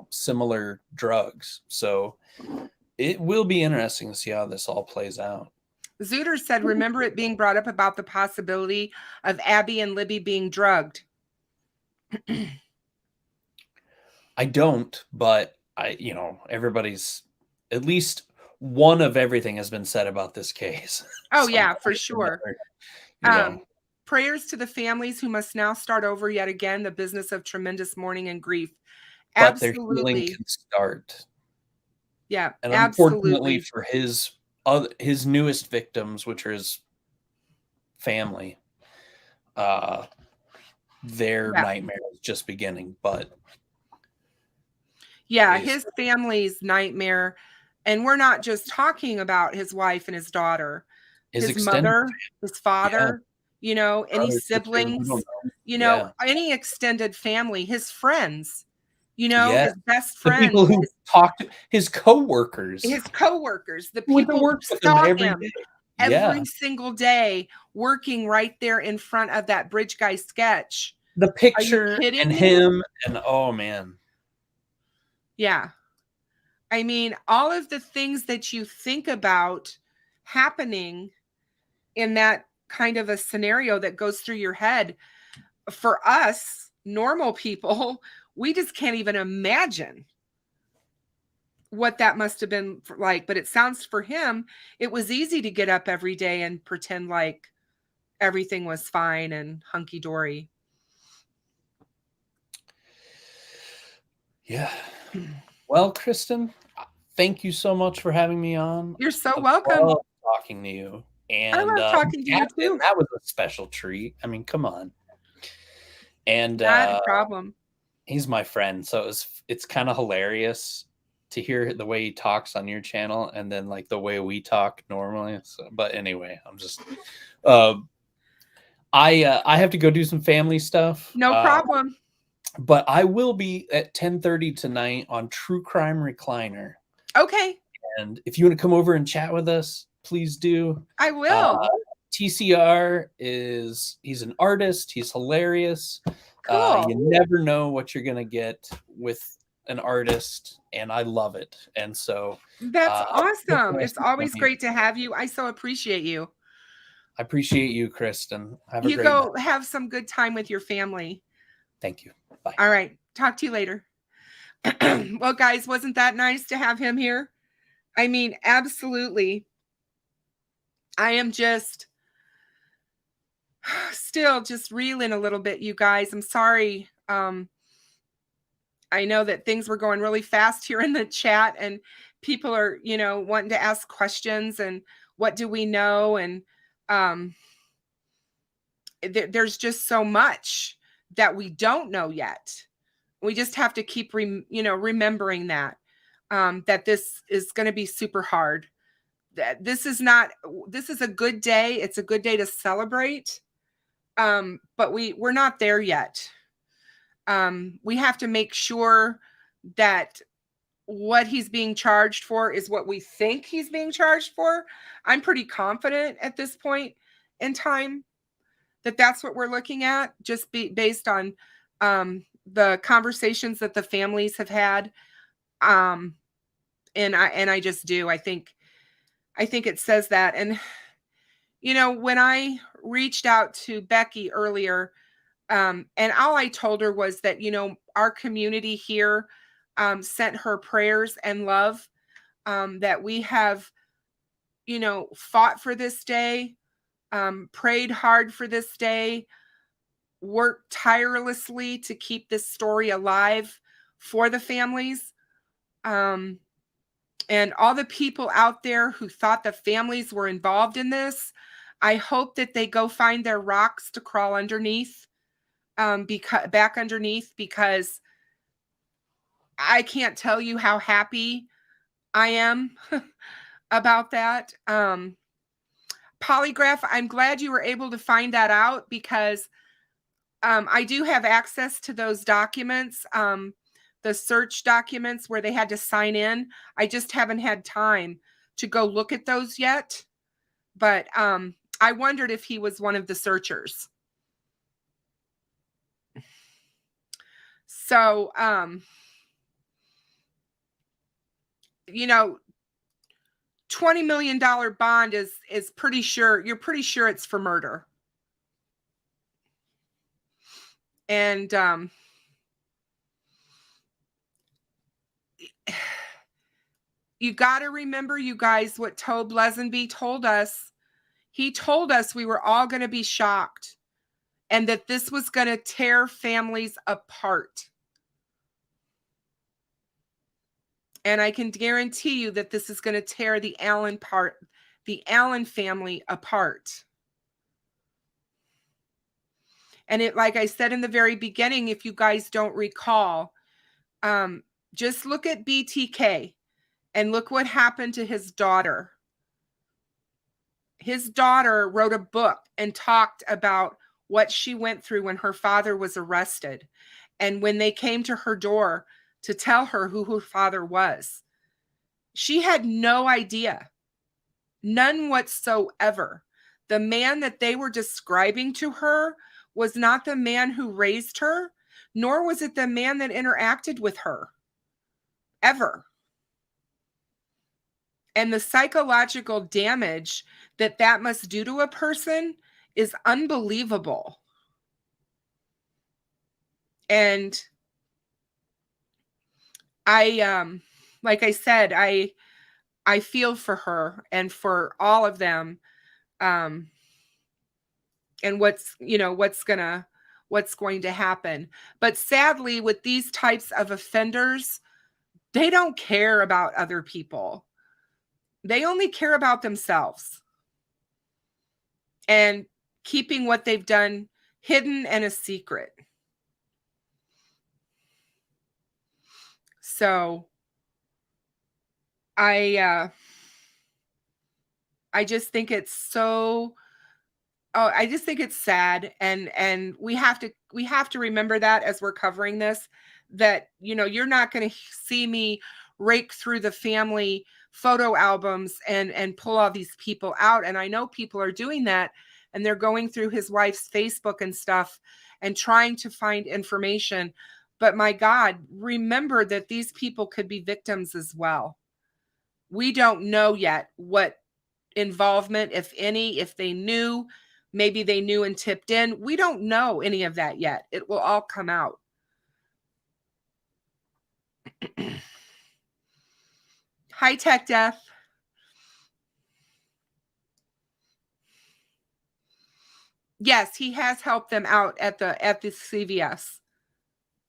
similar drugs. So it will be interesting to see how this all plays out. Zooter said, remember it being brought up about the possibility of Abby and Libby being drugged. I don't, but everybody's, at least one of everything has been said about this case. Oh yeah, for sure. Prayers to the families who must now start over yet again the business of tremendous mourning and grief. But their healing can start. Yeah, and absolutely. Unfortunately for his newest victims, which are his family, their nightmare is just beginning. But yeah, his family's nightmare, and we're not just talking about his wife and his daughter, his mother, his father, any siblings, any extended family, his friends, his best friends, the people who talk to his coworkers, the people who saw him every single day working right there in front of that Bridge Guy sketch. The picture and him, and oh man. Yeah. I mean, all of the things that you think about happening, in that kind of a scenario that goes through your head. For us, normal people, we just can't even imagine what that must have been like. But it sounds for him, it was easy to get up every day and pretend like everything was fine and hunky-dory. Yeah. Well, Kristen, thank you so much for having me on. You're so I welcome. love talking to you. And I love talking to you too. that was a special treat. I mean, come on. And Not a problem. he's my friend, so it's kind of hilarious to hear the way he talks on your channel and then like the way we talk normally. So, but anyway, I'm just I have to go do some family stuff. No problem. But I will be at 10:30 tonight on True Crime Recliner. Okay. And if you want to come over and chat with us, please do. I will. TCR he's an artist. He's hilarious. Cool. You never know what you're going to get with an artist, and I love it. And so that's awesome. It's always great to have you. I so appreciate you. I appreciate you, Kristen. Have a you great go night. Have some good time with your family. Thank you. Bye. All right. Talk to you later. Well, guys, wasn't that nice to have him here? I mean, absolutely. I am just still just reeling a little bit, you guys. I'm sorry. I know that things were going really fast here in the chat and people are, wanting to ask questions and what do we know? And there's just so much that we don't know yet. We just have to keep, remembering that, that this is going to be super hard. This is a good day. It's a good day to celebrate. But we're not there yet. We have to make sure that what he's being charged for is what we think he's being charged for. I'm pretty confident at this point in time that that's what we're looking at, just based on the conversations that the families have had. And I just do. I think it says that. And, when I reached out to Becky earlier, and all I told her was that, our community here sent her prayers and love, that we have, fought for this day, prayed hard for this day, worked tirelessly to keep this story alive for the families. And all the people out there who thought the families were involved in this, I hope that they go find their rocks to crawl underneath, back underneath, because I can't tell you how happy I am about that. Polygraph, I'm glad you were able to find that out, because I do have access to those documents, the search documents where they had to sign in. I just haven't had time to go look at those yet. But I wondered if he was one of the searchers. So, $20 million bond is pretty sure, you're pretty sure it's for murder. And you got to remember, you guys, what Tobe Lesenby told us. He told us we were all going to be shocked and that this was going to tear families apart. And I can guarantee you that this is going to tear the Allen family apart. And like I said in the very beginning, if you guys don't recall, just look at BTK and look what happened to his daughter. His daughter wrote a book and talked about what she went through when her father was arrested. And when they came to her door to tell her who her father was, she had no idea, none whatsoever. The man that they were describing to her was not the man who raised her, nor was it the man that interacted with her, ever. And the psychological damage that that must do to a person is unbelievable. And like I said, I feel for her and for all of them. And what's going to happen. But sadly, with these types of offenders, they don't care about other people. They only care about themselves and keeping what they've done hidden and a secret. So I just think it's so, I just think it's sad. And we have to remember that as we're covering this, that, you're not going to see me rake through the family photo albums and pull all these people out. And I know people are doing that, and they're going through his wife's Facebook and stuff and trying to find information. But my God, remember that these people could be victims as well. We don't know yet what involvement, if any, if they knew, maybe they knew and tipped in. We don't know any of that yet. It will all come out. High tech death. Yes, he has helped them out at the CVS.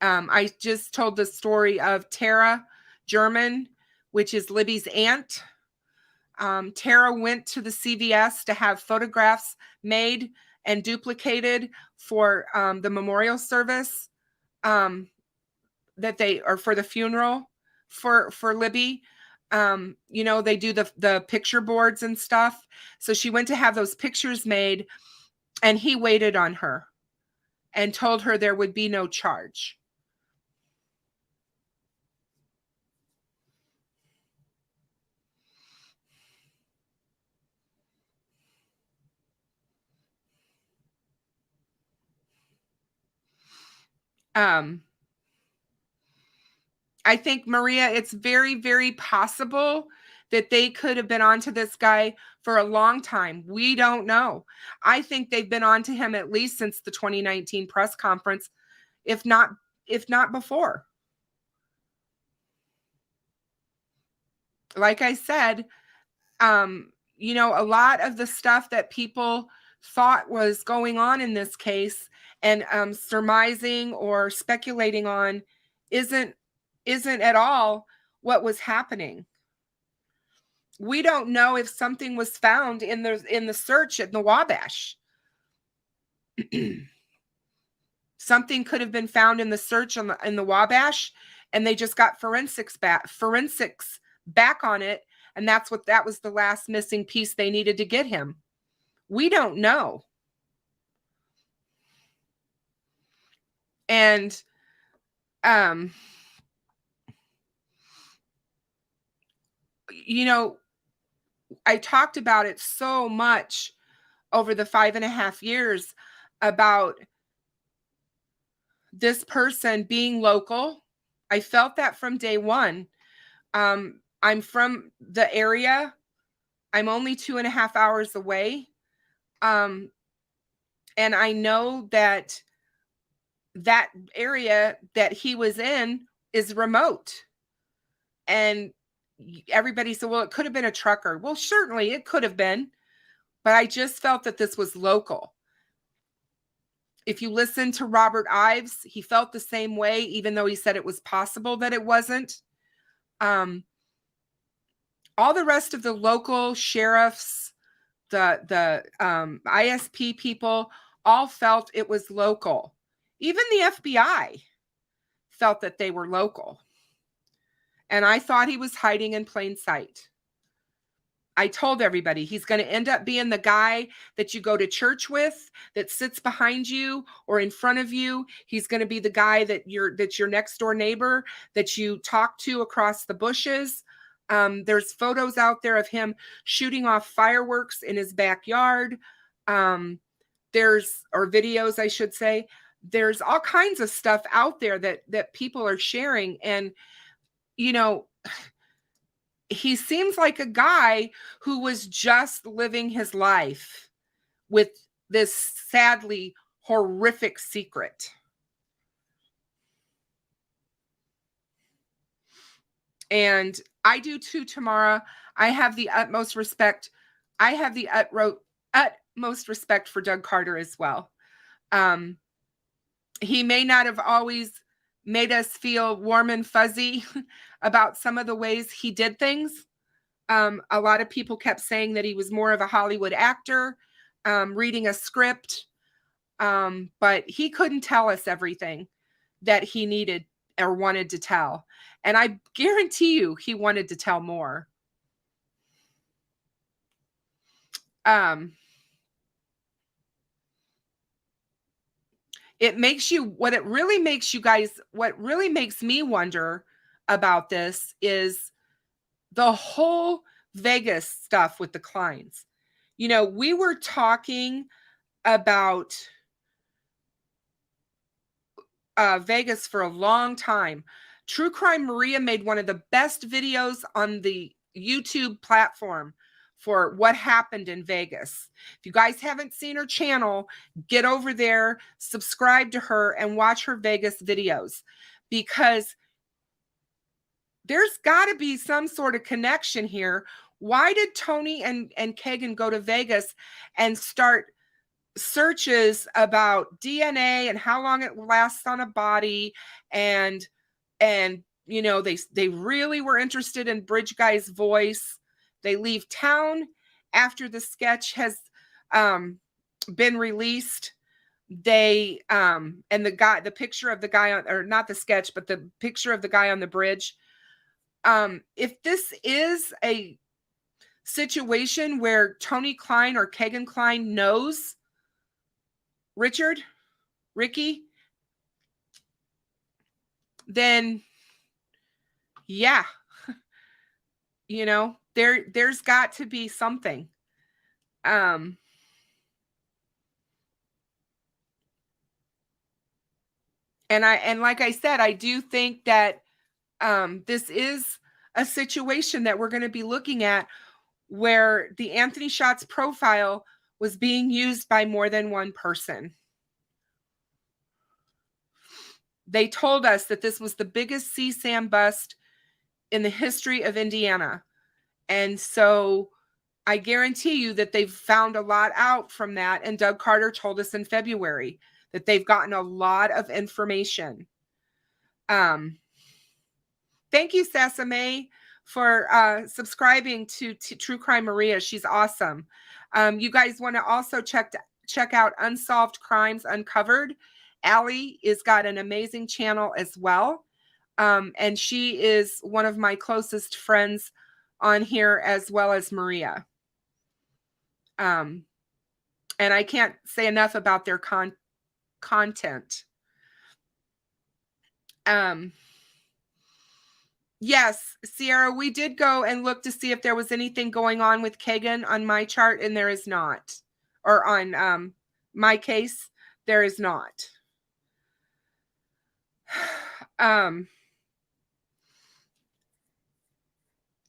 I just told the story of Tara German, which is Libby's aunt. Tara went to the CVS to have photographs made and duplicated for the memorial service for the funeral for Libby. They do the picture boards and stuff. So she went to have those pictures made, and he waited on her and told her there would be no charge. I think, Maria, it's very, very possible that they could have been onto this guy for a long time. We don't know. I think they've been onto him at least since the 2019 press conference, if not before. Like I said, a lot of the stuff that people thought was going on in this case and surmising or speculating on isn't at all what was happening. We don't know if something was found in the search at the Wabash. Something could have been found in the search in the Wabash, and they just got forensics back on it, and that was the last missing piece they needed to get him. We don't know. And I talked about it so much over the 5.5 years about this person being local. I felt that from day one. I'm from the area. I'm only 2.5 hours away. And I know that area that he was in is remote. And everybody said, well, it could have been a trucker. Well, certainly it could have been, but I just felt that this was local. If you listen to Robert Ives, he felt the same way, even though he said it was possible that it wasn't. All the rest of the local sheriffs, the ISP people, all felt it was local. Even the FBI felt that they were local. And I thought he was hiding in plain sight. I told everybody he's going to end up being the guy that you go to church with, that sits behind you or in front of you. He's going to be the guy that's your next door neighbor that you talk to across the bushes. There's photos out there of him shooting off fireworks in his backyard. Or videos, I should say. There's all kinds of stuff out there that people are sharing. And, he seems like a guy who was just living his life with this sadly horrific secret. And I do too, Tamara. I have the utmost respect. I have the utmost respect for Doug Carter as well. He may not have always made us feel warm and fuzzy about some of the ways he did things. A lot of people kept saying that he was more of a Hollywood actor, reading a script. But he couldn't tell us everything that he needed or wanted to tell. And I guarantee you he wanted to tell more. It makes you, what really makes me wonder about this is the whole Vegas stuff with the Kleins. You know, we were talking about Vegas for a long time. True Crime Maria made one of the best videos on the YouTube platform for what happened in Vegas. If you guys haven't seen her channel, get over there, subscribe to her, and watch her Vegas videos, because there's got to be some sort of connection here. Why did Tony and Kagan go to Vegas and start searches about DNA and how long it lasts on a body, and you know, they really were interested in Bridge Guy's voice. They leave town after the sketch has been released. They and the picture of the guy on, or not the sketch, but the picture of the guy on the bridge. If this is a situation where Tony Klein or Kagan Klein knows Ricky, then yeah, you know, there's got to be something. And like I said, I do think that this is a situation that we're going to be looking at where the Anthony Schatz profile was being used by more than one person. They told us that this was the biggest CSAM bust in the history of Indiana. And so I guarantee you that they've found a lot out from that. And Doug Carter told us in February that they've gotten a lot of information. Thank you, Sasame, for subscribing to True Crime Maria. She's awesome. You guys want to also check out Unsolved Crimes Uncovered. Allie has got an amazing channel as well. And she is one of my closest friends on here, as well as Maria. And I can't say enough about their content. Yes, Sierra, we did go and look to see if there was anything going on with Kagan on my chart, and there is not. Or on my case, there is not.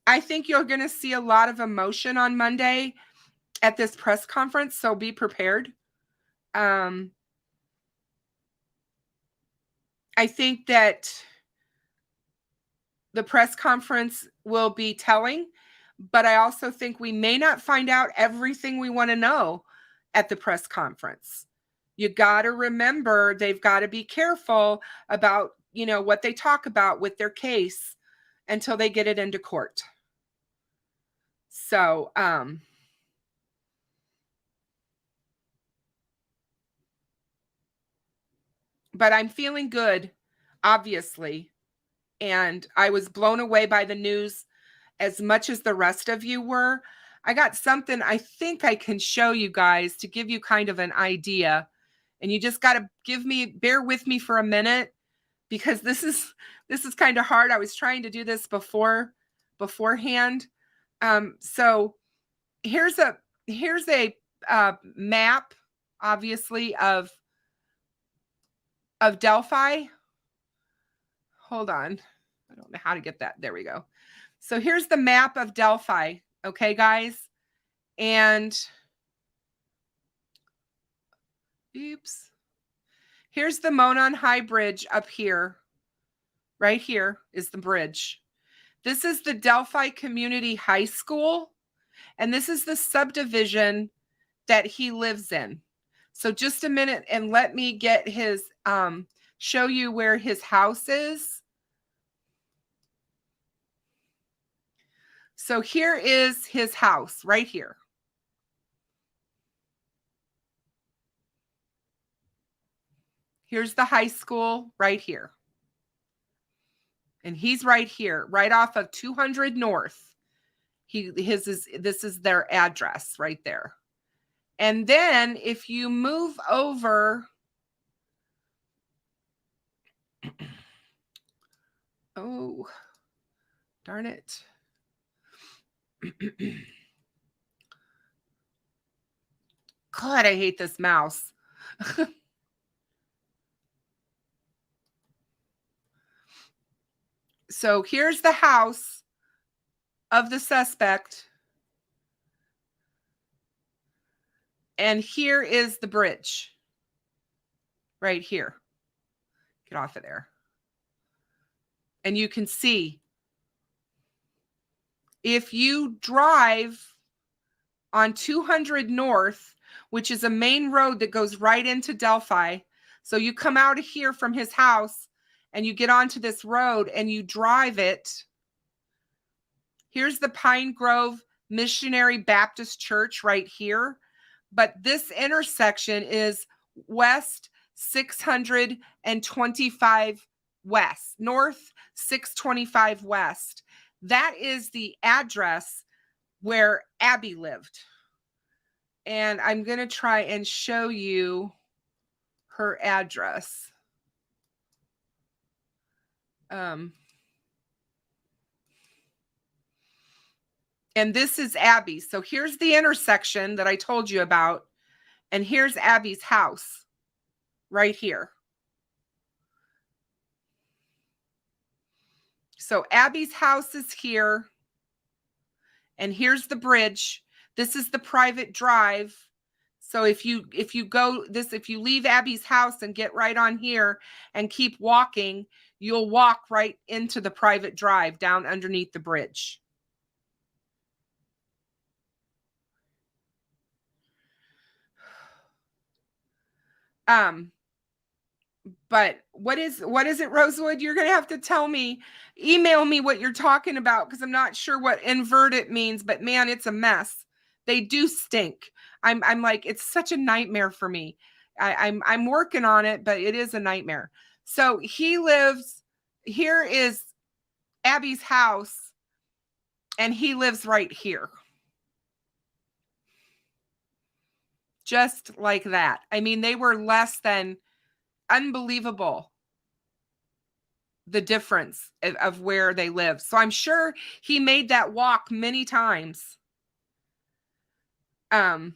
I think you're going to see a lot of emotion on Monday at this press conference, so be prepared. I think that the press conference will be telling, but I also think we may not find out everything we want to know at the press conference. You got to remember, they've got to be careful about, you know, what they talk about with their case until they get it into court. So, but I'm feeling good, obviously. And I was blown away by the news as much as the rest of you were. I got something I think I can show you guys to give you kind of an idea. And you just got to bear with me for a minute, because this is kind of hard. I was trying to do this beforehand. So here's a map, obviously, of Delphi. Hold on. I don't know how to get that. There we go. So here's the map of Delphi. Okay, guys. And oops. Here's the Monon High Bridge up here. Right here is the bridge. This is the Delphi Community High School. And this is the subdivision that he lives in. So just a minute and let me get his, show you where his house is. So here is his house right here. Here's the high school right here. And he's right here, right off of 200 North. This is their address right there. And then if you move over, oh, darn it. God, I hate this mouse. So here's the house of the suspect. And here is the bridge. Right here. Get off of there. And you can see, if you drive on 200 North, which is a main road that goes right into Delphi. So you come out of here from his house and you get onto this road and you drive it. Here's the Pine Grove Missionary Baptist Church right here. But this intersection is West 625 West, North 625 West. That is the address where Abby lived. And I'm going to try and show you her address. And this is Abby. So here's the intersection that I told you about. And here's Abby's house right here. So Abby's house is here. And here's the bridge. This is the private drive. So if you leave Abby's house and get right on here and keep walking, you'll walk right into the private drive down underneath the bridge. But what is it, Rosewood? You're going to have to tell me, email me what you're talking about, because I'm not sure what inverted means, but man, it's a mess. They do stink. I'm like, it's such a nightmare for me. I'm working on it, but it is a nightmare. So he lives, here is Abby's house, and he lives right here. Just like that. I mean, they were less than unbelievable, the difference of where they live. So I'm sure he made that walk many times. But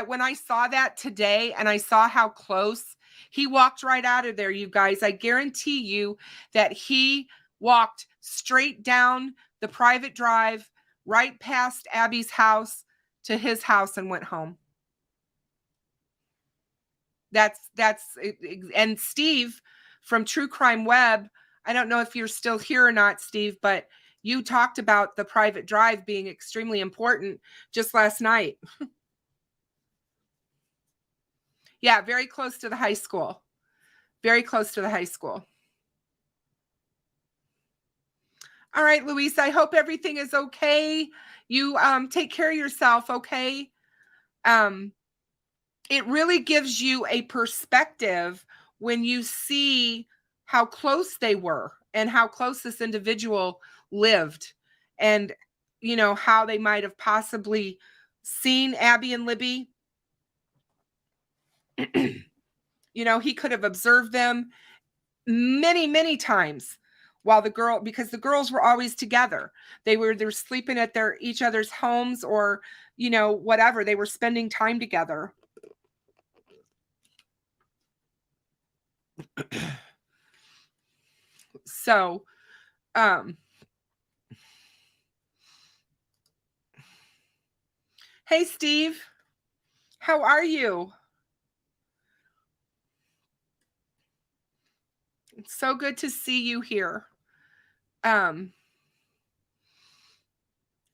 when I saw that today and I saw how close he walked right out of there, you guys, I guarantee you that he walked straight down the private drive, right past Abby's house to his house and went home. And Steve from True Crime Web, I don't know if you're still here or not, Steve, but you talked about the private drive being extremely important just last night. Yeah, very close to the high school. Very close to the high school. All right, Luis, I hope everything is okay. You take care of yourself, okay? It really gives you a perspective when you see how close they were and how close this individual lived, and, you know, how they might have possibly seen Abby and Libby. You know, he could have observed them many, many times while because the girls were always together. They were sleeping at each other's homes, or, you know, whatever. They were spending time together. So Hey, Steve, how are you? It's so good to see you here.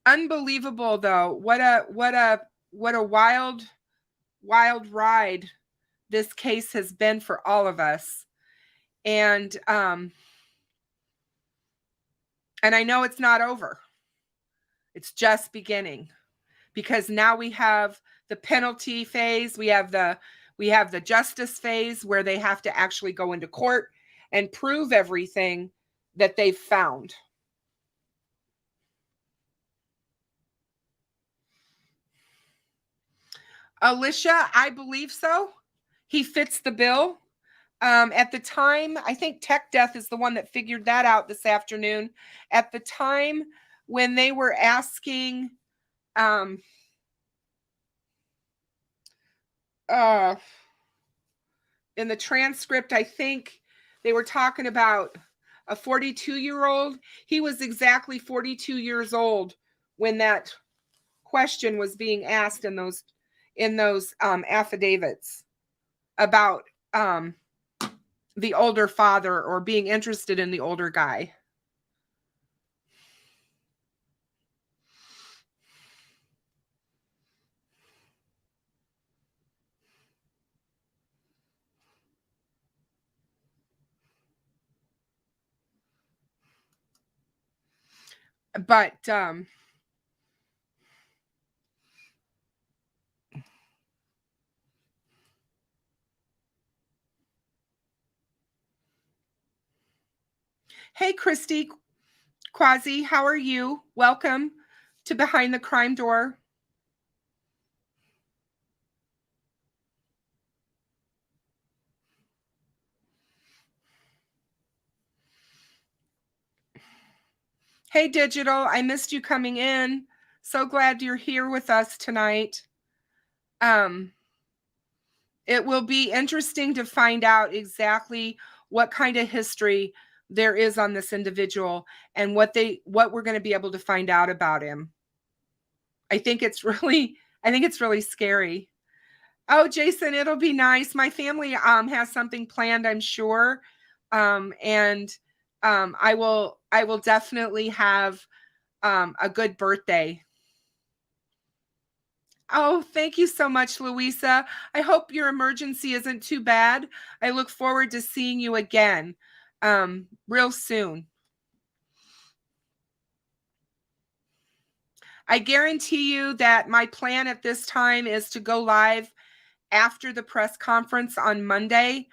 Unbelievable though. What a wild ride this case has been for all of us. And I know it's not over. It's just beginning, because now we have the penalty phase, we have the justice phase where they have to actually go into court and prove everything that they've found. Alicia, I believe so. He fits the bill. At the time, I think Tech Death is the one that figured that out this afternoon. At the time when they were asking, in the transcript, I think they were talking about a 42-year-old. He was exactly 42 years old when that question was being asked in those affidavits about the older father, or being interested in the older guy. But hey, Christy Quasi, how are you? Welcome to Behind the Crime Door. Hey, Digital, I missed you coming in. So glad you're here with us tonight. It will be interesting to find out exactly what kind of history there is on this individual, and what we're going to be able to find out about him. I think it's really scary. Oh, Jason, it'll be nice. My family has something planned, I'm sure. And I will definitely have a good birthday. Oh, thank you so much, Louisa. I hope your emergency isn't too bad. I look forward to seeing you again real soon. I guarantee you that my plan at this time is to go live after the press conference on Monday.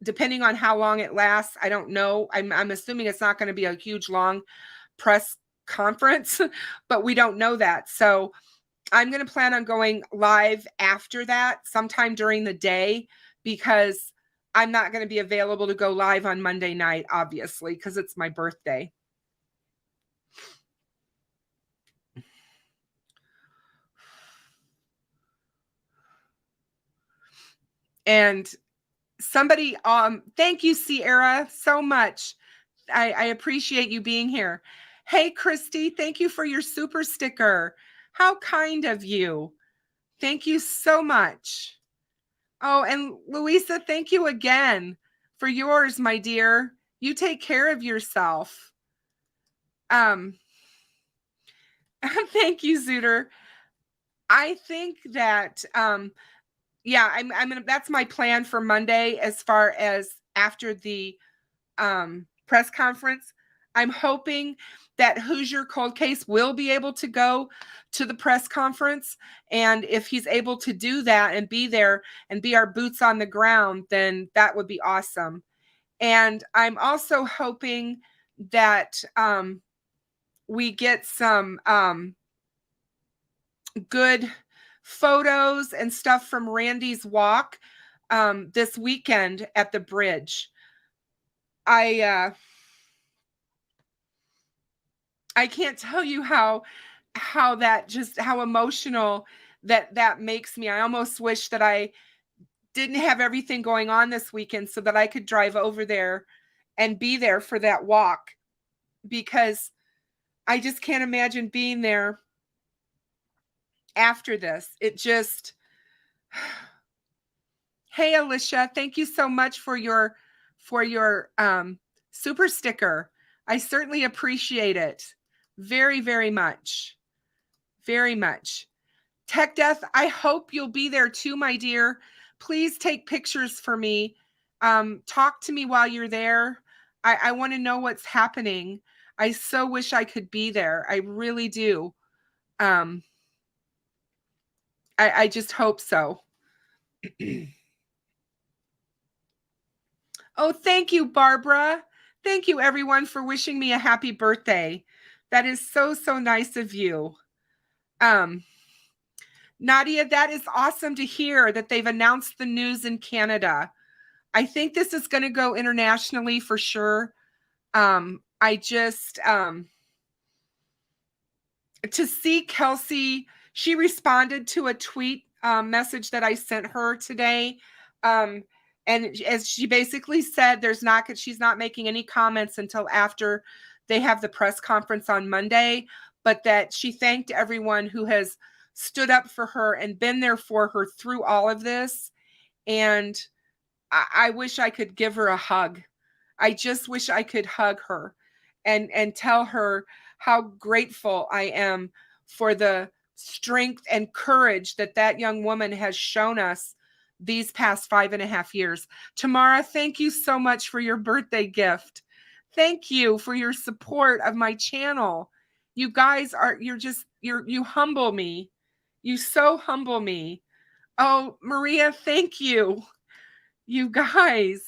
Depending on how long it lasts, I don't know. I'm assuming it's not going to be a huge long press conference, but we don't know that. So I'm going to plan on going live after that, sometime during the day, because I'm not going to be available to go live on Monday night, obviously, because it's my birthday. And somebody, thank you, Sierra, so much. I appreciate you being here. Hey, Christy, thank you for your super sticker. How kind of you. Thank you so much. Oh, and Louisa, thank you again for yours, my dear. You take care of yourself. Thank you, Zooter. I think that, yeah, I'm gonna, that's my plan for Monday as far as after the press conference. I'm hoping that Hoosier Cold Case will be able to go to the press conference. And if he's able to do that and be there and be our boots on the ground, then that would be awesome. And I'm also hoping that we get some good photos and stuff from Randy's walk this weekend at the bridge. I can't tell you how emotional that makes me. I almost wish that I didn't have everything going on this weekend so that I could drive over there and be there for that walk, because I just can't imagine being there after this. It just, hey, Alicia, thank you so much for your super sticker. I certainly appreciate it very, very much. Very much. Tech Death, I hope you'll be there too, my dear. Please take pictures for me. Talk to me while you're there. I want to know what's happening. I so wish I could be there. I really do. I just hope so. Oh, thank you, Barbara. Thank you, everyone, for wishing me a happy birthday. That is so, so nice of you. Nadia, that is awesome to hear that they've announced the news in Canada. I think this is going to go internationally for sure. I just, to see Kelsey, she responded to a tweet message that I sent her today. And as she basically said, she's not making any comments until after they have the press conference on Monday, but that she thanked everyone who has stood up for her and been there for her through all of this. And I wish I could give her a hug. I just wish I could hug her and tell her how grateful I am for the strength and courage that young woman has shown us these past 5.5 years. Tamara, thank you so much for your birthday gift. Thank you for your support of my channel. You guys you humble me. You so humble me. Oh, Maria, thank you. You guys,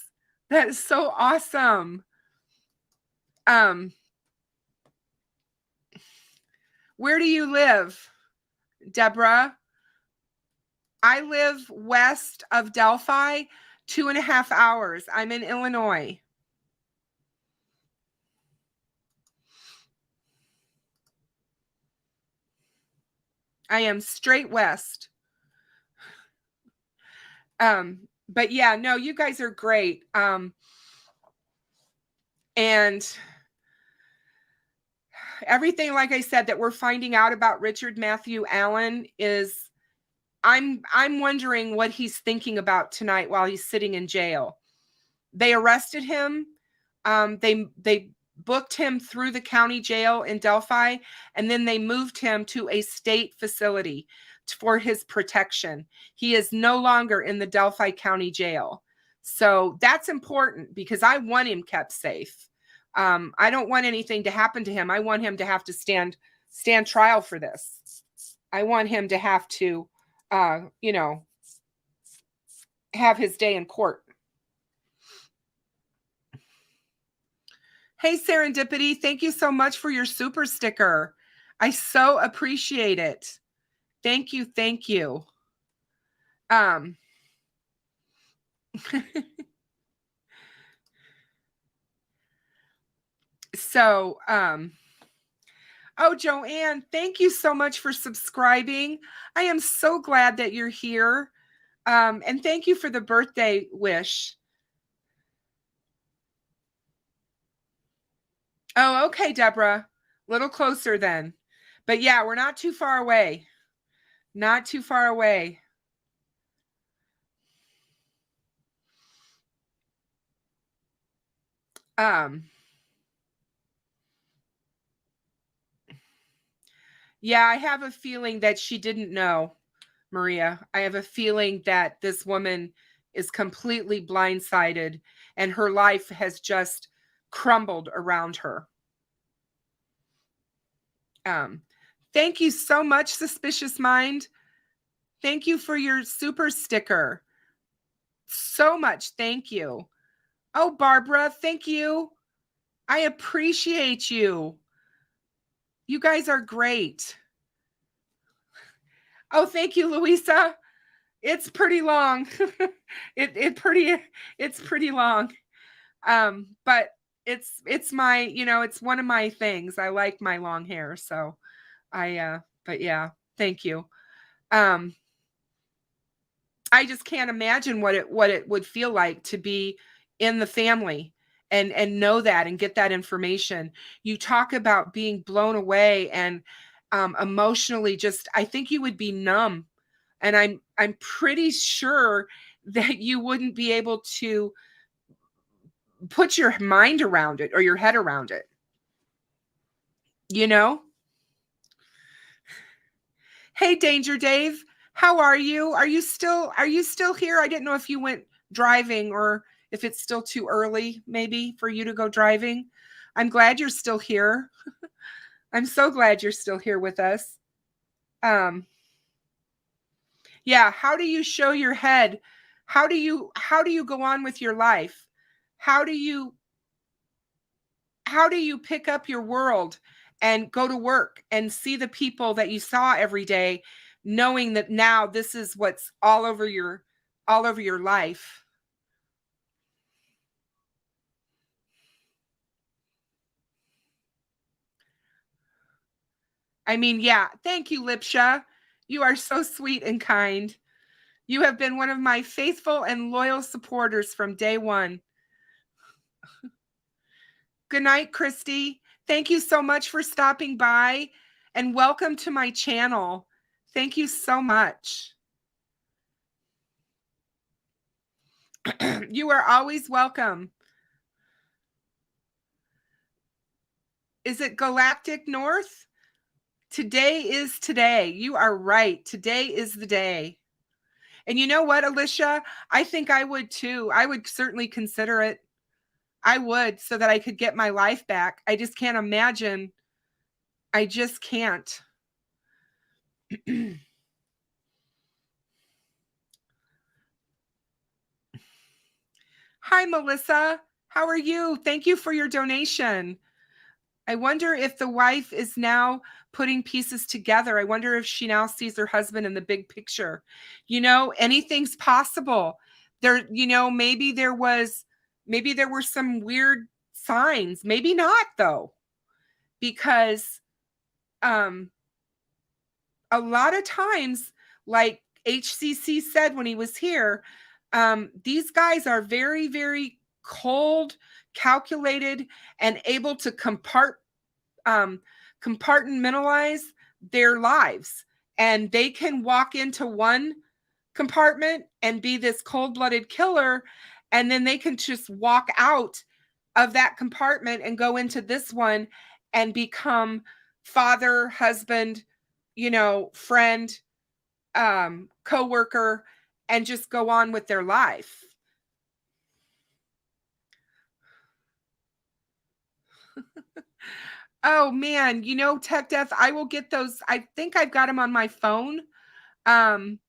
that is so awesome. Where do you live, Deborah? I live west of Delphi, 2.5 hours. I'm in Illinois. I am straight west. But yeah, no, you guys are great. And everything, like I said, that we're finding out about Richard Matthew Allen is, I'm wondering what he's thinking about tonight while he's sitting in jail. They arrested him. They booked him through the county jail in Delphi, and then they moved him to a state facility for his protection. He is no longer in the Delphi County Jail. So that's important because I want him kept safe. I don't want anything to happen to him. I want him to have to stand trial for this. I want him to have to, have his day in court. Hey, Serendipity, thank you so much for your super sticker. I so appreciate it. Thank you. Thank you. Oh, Joanne, thank you so much for subscribing. I am so glad that you're here. And thank you for the birthday wish. Oh, okay, Deborah. A little closer then. But yeah, we're not too far away. Not too far away. Yeah, I have a feeling that she didn't know, Maria. I have a feeling that this woman is completely blindsided and her life has just crumbled around her. Thank you so much, Suspicious Mind. Thank you for your super sticker. So much. Thank you. Oh, Barbara, thank you. I appreciate you. You guys are great. Oh, thank you, Louisa. It's pretty long. It's pretty long. But it's my, it's one of my things. I like my long hair. So but yeah, thank you. I just can't imagine what it would feel like to be in the family and know that and get that information. You talk about being blown away and emotionally just, I think you would be numb. And I'm pretty sure that you wouldn't be able to put your mind around it or your head around it. You know? Hey, Danger Dave, how are you? Are you still here? I didn't know if you went driving or if it's still too early maybe for you to go driving. I'm glad you're still here. I'm so glad you're still here with us. Yeah, how do you show your head? How do you go on with your life? How do you pick up your world and go to work and see the people that you saw every day, knowing that now this is what's all over your life? I mean, yeah, thank you, Lipsha. You are so sweet and kind. You have been one of my faithful and loyal supporters from day one. Good night, Christy. Thank you so much for stopping by and welcome to my channel. Thank you so much. You are always welcome. Is it Galactic North? Today is today. You are right. Today is the day. And you know what, Alicia? I think I would too. I would certainly consider it. I would, so that I could get my life back. I just can't imagine. I just can't. Hi, Melissa. How are you? Thank you for your donation. I wonder if the wife is now putting pieces together. I wonder if she now sees her husband in the big picture. You know, anything's possible. There, you know, maybe there were some weird signs. Maybe not, though, because a lot of times, like HCC said when he was here, these guys are very, very cold, calculated, and able to compartmentalize their lives. And they can walk into one compartment and be this cold-blooded killer, and then they can just walk out of that compartment and go into this one and become father, husband, you know, friend, co-worker, and just go on with their life. Oh man, you know, Tech Death, I will get those. I think I've got them on my phone. And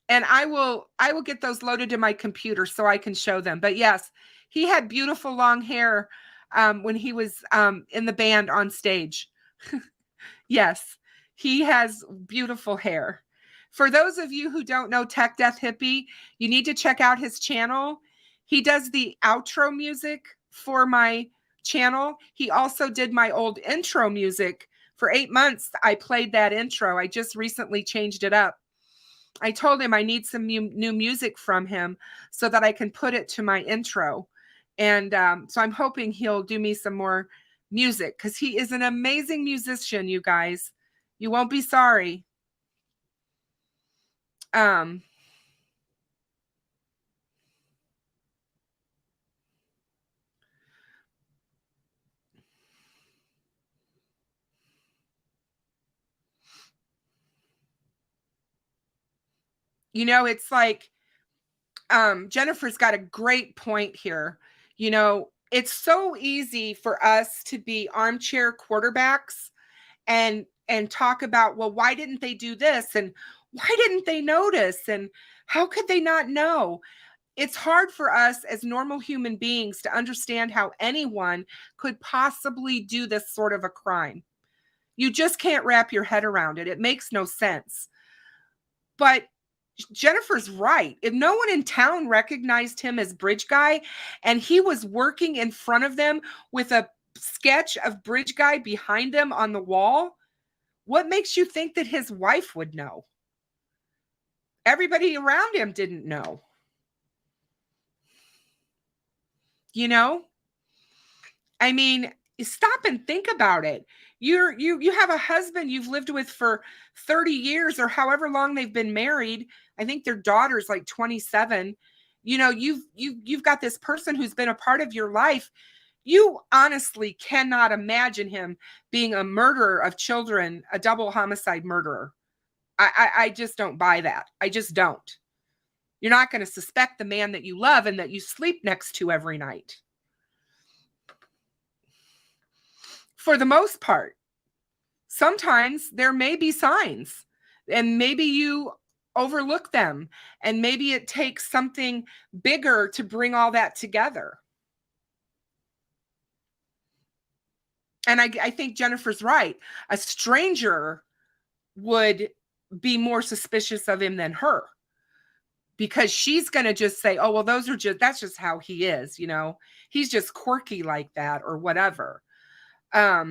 I will get those loaded to my computer so I can show them. But yes, he had beautiful long hair when he was in the band on stage. Yes, he has beautiful hair. For those of you who don't know Tech Death Hippie, you need to check out his channel. He does the outro music for my channel. He also did my old intro music. For 8 months, I played that intro. I just recently changed it up. I told him I need some new music from him so that I can put it to my intro. And so I'm hoping he'll do me some more music because he is an amazing musician, you guys. You won't be sorry. You know, it's like Jennifer's got a great point here. You know, it's so easy for us to be armchair quarterbacks and talk about, well, why didn't they do this? And why didn't they notice? And how could they not know? It's hard for us as normal human beings to understand how anyone could possibly do this sort of a crime. You just can't wrap your head around it. It makes no sense. But Jennifer's right. If no one in town recognized him as Bridge Guy and he was working in front of them with a sketch of Bridge Guy behind them on the wall, what makes you think that his wife would know? Everybody around him didn't know. You know, I mean, stop and think about it. You have a husband you've lived with for 30 years or however long they've been married. I think their daughter's like 27. You know, you've got this person who's been a part of your life. You honestly cannot imagine him being a murderer of children, a double homicide murderer. I just don't buy that. I just don't. You're not going to suspect the man that you love and that you sleep next to every night. For the most part, sometimes there may be signs and maybe you overlook them and maybe it takes something bigger to bring all that together. And I think Jennifer's right. A stranger would be more suspicious of him than her because she's going to just say, oh, well, that's just how he is. You know, he's just quirky like that or whatever. Yeah.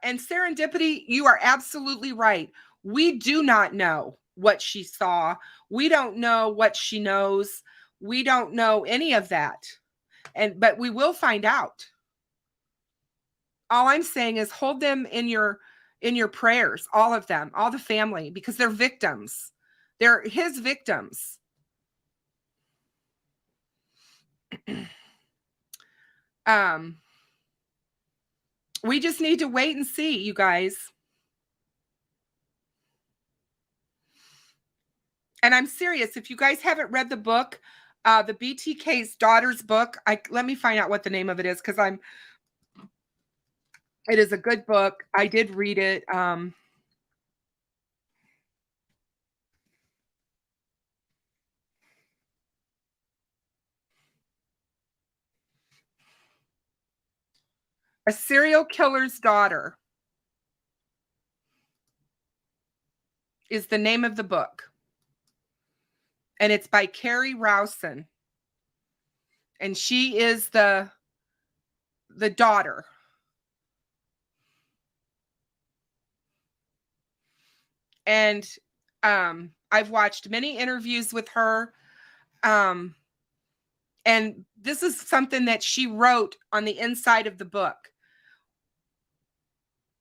And serendipity, you are absolutely right. We do not know what she saw. We don't know what she knows. We don't know any of that. But we will find out. All I'm saying is hold them in your prayers, all of them, all the family, because they're victims. They're his victims. We just need to wait and see, you guys. And I'm serious. If you guys haven't read the book, the BTK's daughter's book, let me find out what the name of it is because it is a good book. I did read it. A Serial Killer's Daughter is the name of the book. And it's by Carrie Rowson. And she is the daughter. And I've watched many interviews with her. And this is something that she wrote on the inside of the book.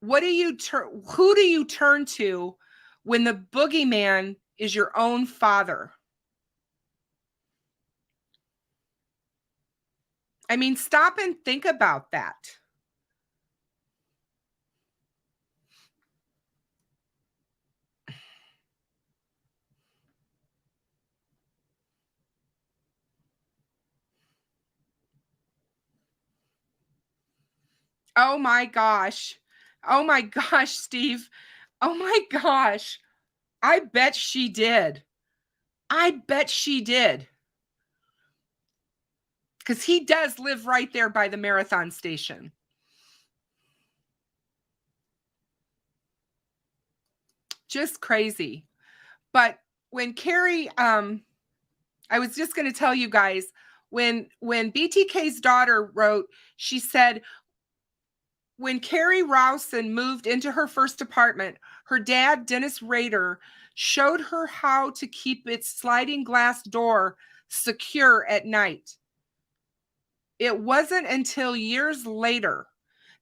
Who do you turn to when the boogeyman is your own father? I mean, stop and think about that. Oh my gosh. Oh my gosh, Steve. Oh my gosh. I bet she did. I bet she did. Because he does live right there by the marathon station. Just crazy. But when Carrie, I was just going to tell you guys, when BTK's daughter wrote, she said, when Carrie Rowson moved into her first apartment, her dad, Dennis Rader, showed her how to keep its sliding glass door secure at night. It wasn't until years later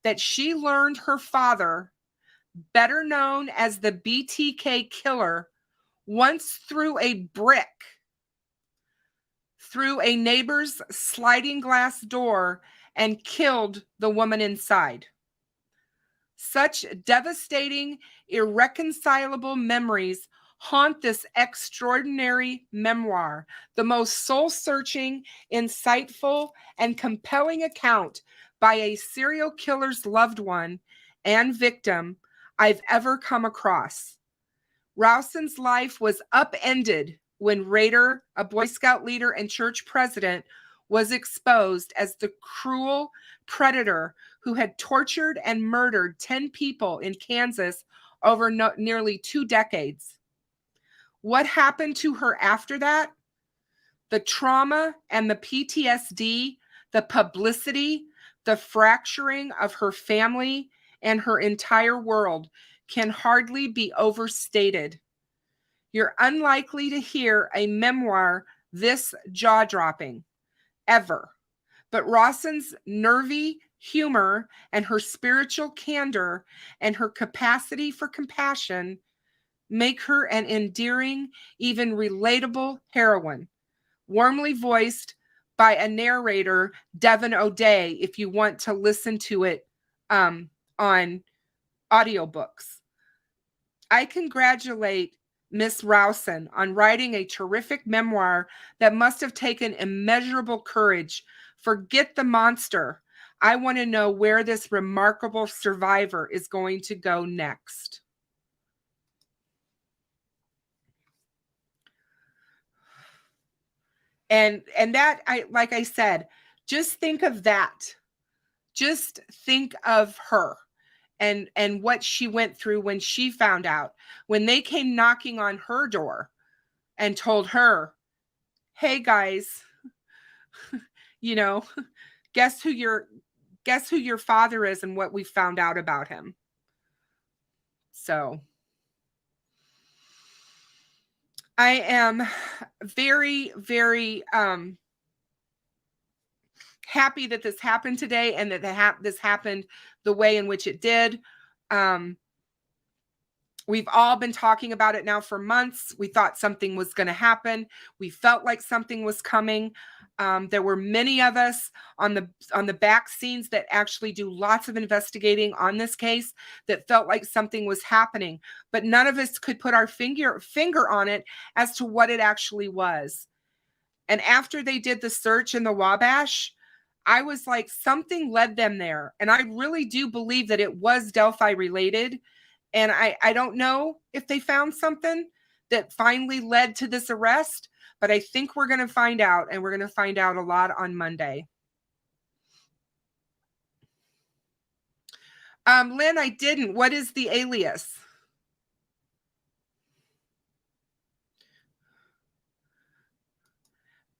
that she learned her father, better known as the BTK killer, once threw a brick through a neighbor's sliding glass door and killed the woman inside. Such devastating, irreconcilable memories haunt this extraordinary memoir, the most soul-searching, insightful, and compelling account by a serial killer's loved one and victim I've ever come across. Rowson's life was upended when Rader, a Boy Scout leader and church president, was exposed as the cruel predator who had tortured and murdered 10 people in Kansas over nearly 2 decades. What happened to her after that? The trauma and the PTSD, the publicity, the fracturing of her family and her entire world can hardly be overstated. You're unlikely to hear a memoir this jaw-dropping ever. But Rawson's nervy humor and her spiritual candor and her capacity for compassion make her an endearing, even relatable heroine, warmly voiced by a narrator, Devin O'Day, if you want to listen to it on audiobooks. I congratulate Miss Rawson on writing a terrific memoir that must have taken immeasurable courage. Forget the monster. I want to know where this remarkable survivor is going to go next. And that, like I said, just think of that. Just think of her and what she went through when she found out, when they came knocking on her door and told her, hey guys, you know, guess who your father is and what we found out about him. So I am very, very happy that this happened today and that this happened the way in which it did. We've all been talking about it now for months. We thought something was going to happen. We felt like something was coming. There were many of us on the back scenes that actually do lots of investigating on this case that felt like something was happening, but none of us could put our finger on it as to what it actually was. And after they did the search in the Wabash, I was like, something led them there. And I really do believe that it was Delphi related. And I don't know if they found something that finally led to this arrest, but I think we're going to find out, and we're going to find out a lot on Monday. Lynn, I didn't. What is the alias?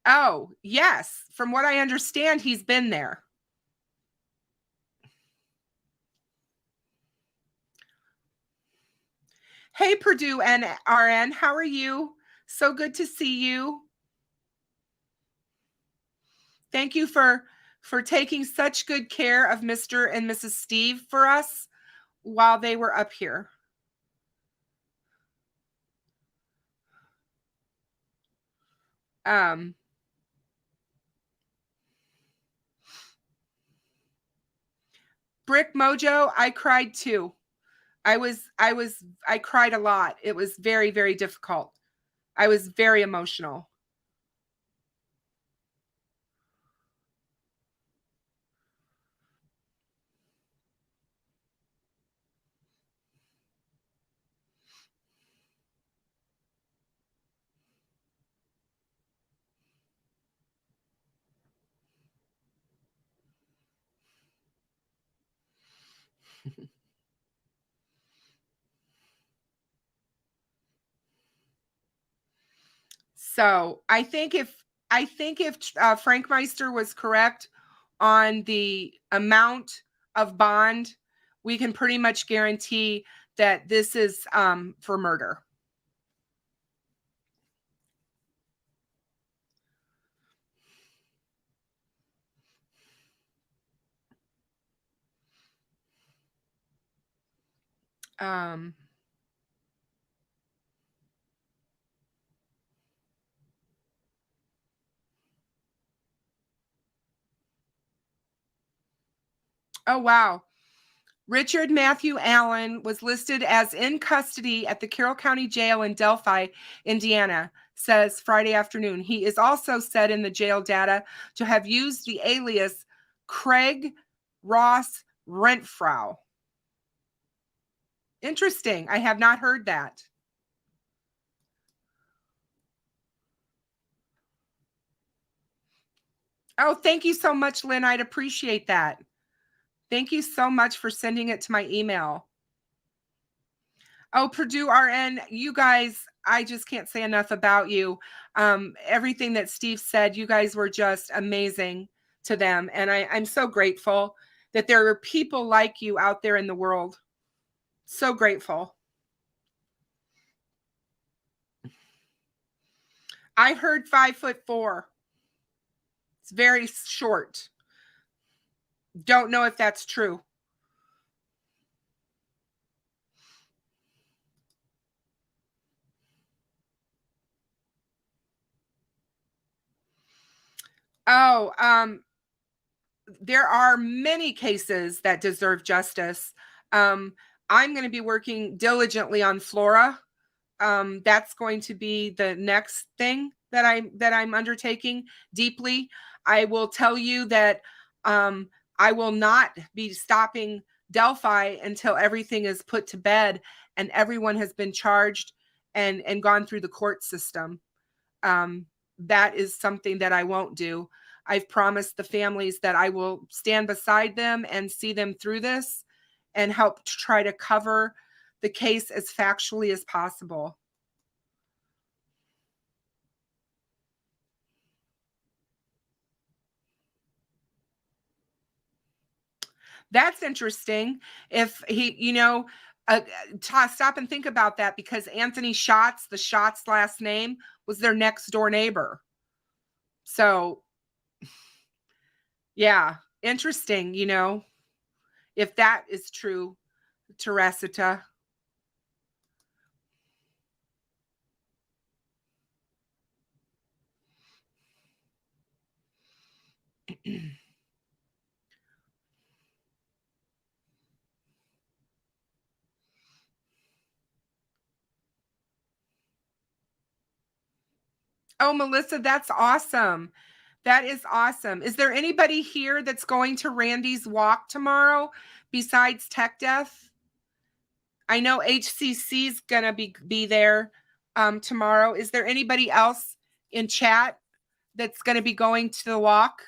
Oh, yes. From what I understand, he's been there. Hey, Purdue and RN, how are you? So good to see you. Thank you for taking such good care of Mr. and Mrs. Steve for us while they were up here. Brick Mojo, I cried too. I cried a lot. It was very, very difficult. I was very emotional. So I think if Frank Meister was correct on the amount of bond, we can pretty much guarantee that this is for murder. Oh, wow. Richard Matthew Allen was listed as in custody at the Carroll County Jail in Delphi, Indiana, says Friday afternoon. He is also said in the jail data to have used the alias Craig Ross Renfrow. Interesting. I have not heard that. Oh, thank you so much, Lynn. I'd appreciate that. Thank you so much for sending it to my email. Oh, Purdue RN, you guys, I just can't say enough about you. Everything that Steve said, you guys were just amazing to them. And I'm so grateful that there are people like you out there in the world. So grateful. I've heard 5'4". It's very short. Don't know if that's true. Oh, there are many cases that deserve justice. I'm going to be working diligently on Flora. That's going to be the next thing that I'm undertaking deeply. I will tell you that I will not be stopping Delphi until everything is put to bed and everyone has been charged and gone through the court system. That is something that I won't do. I've promised the families that I will stand beside them and see them through this and help to try to cover the case as factually as possible. That's interesting. If he, stop and think about that, because Anthony Schatz, the Schatz last name, was their next door neighbor. So, yeah, interesting, if that is true, Teresita. Oh, Melissa, that's awesome. That is awesome. Is there anybody here that's going to Randy's walk tomorrow besides Tech Death? I know HCC is going to be there tomorrow. Is there anybody else in chat that's going to be going to the walk?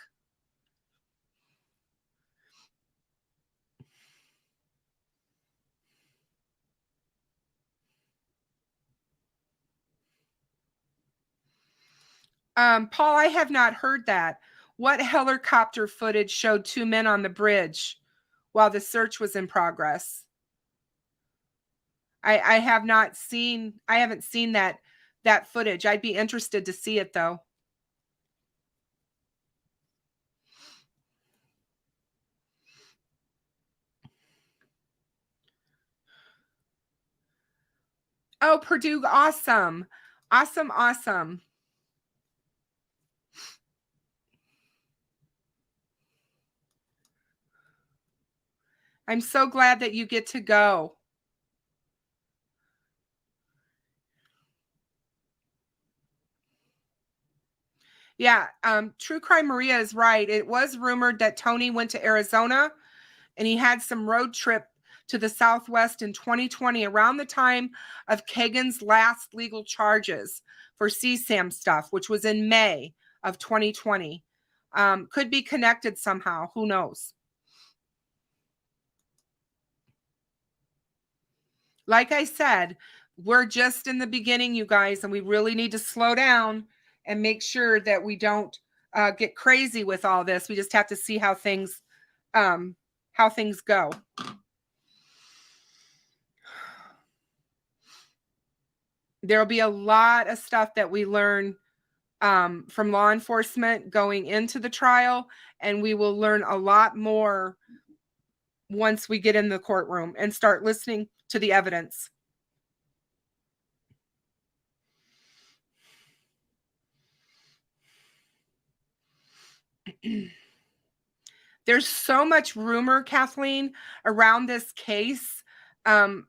Paul, I have not heard that. What helicopter footage showed 2 men on the bridge while the search was in progress? I haven't seen that footage. I'd be interested to see it though. Oh, Purdue, awesome. Awesome, awesome. I'm so glad that you get to go. Yeah, True Crime Maria is right. It was rumored that Tony went to Arizona and he had some road trip to the Southwest in 2020 around the time of Kagan's last legal charges for CSAM stuff, which was in May of 2020. Could be connected somehow. Who knows? Like I said, we're just in the beginning, you guys, and we really need to slow down and make sure that we don't get crazy with all this. We just have to see how things go. There'll be a lot of stuff that we learn from law enforcement going into the trial, and we will learn a lot more once we get in the courtroom and start listening to the evidence. There's so much rumor, Kathleen, around this case. I've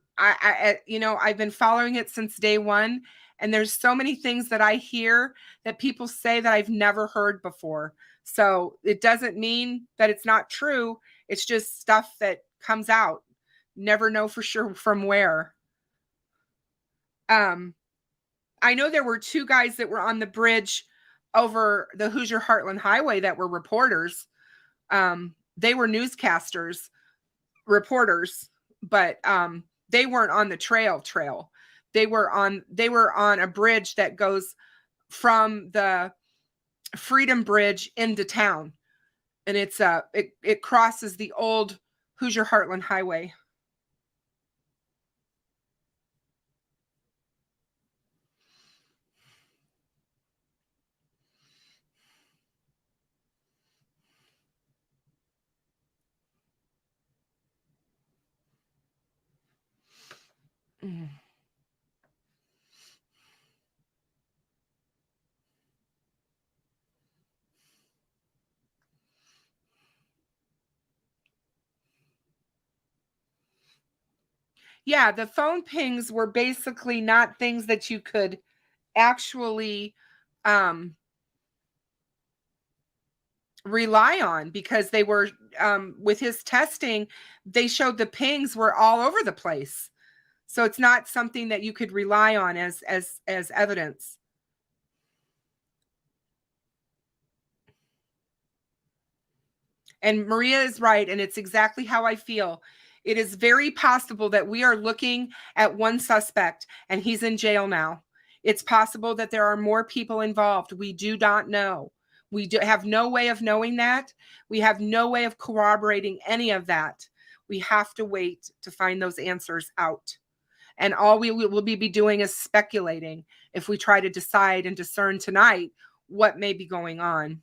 been following it since day one, and there's so many things that I hear that people say that I've never heard before. So it doesn't mean that it's not true. It's just stuff that comes out. Never know for sure from where. I know there were 2 guys that were on the bridge over the Hoosier Heartland Highway that were reporters. They were newscasters, reporters, but they weren't on the trail. They were on a bridge that goes from the Freedom Bridge into town, and it crosses the old Hoosier Heartland Highway. Mm. Yeah, the phone pings were basically not things that you could actually rely on, because they were with his testing, they showed the pings were all over the place. So it's not something that you could rely on as evidence. And Maria is right, and it's exactly how I feel. It is very possible that we are looking at one suspect and he's in jail now. It's possible that there are more people involved. We do not know. We have no way of knowing that. We have no way of corroborating any of that. We have to wait to find those answers out. And all we will be doing is speculating if we try to decide and discern tonight what may be going on.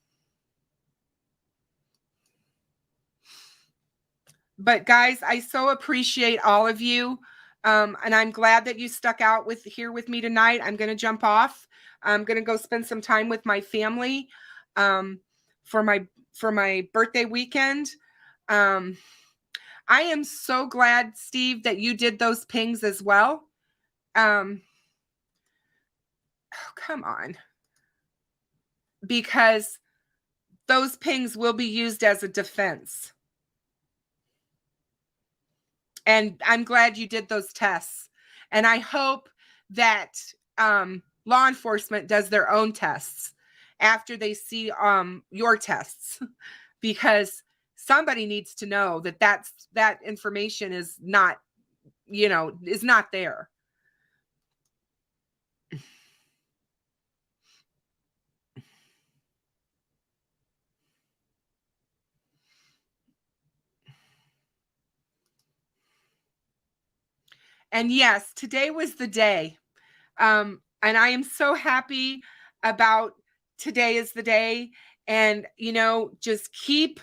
But guys, I so appreciate all of you. And I'm glad that you stuck out here with me tonight. I'm going to jump off. I'm going to go spend some time with my family for my birthday weekend. I am so glad, Steve, that you did those pings as well. Oh, come on. Because those pings will be used as a defense. And I'm glad you did those tests. And I hope that law enforcement does their own tests after they see your tests, because somebody needs to know that information is not, is not there. And yes, today was the day. And I am so happy about today is the day. And, just keep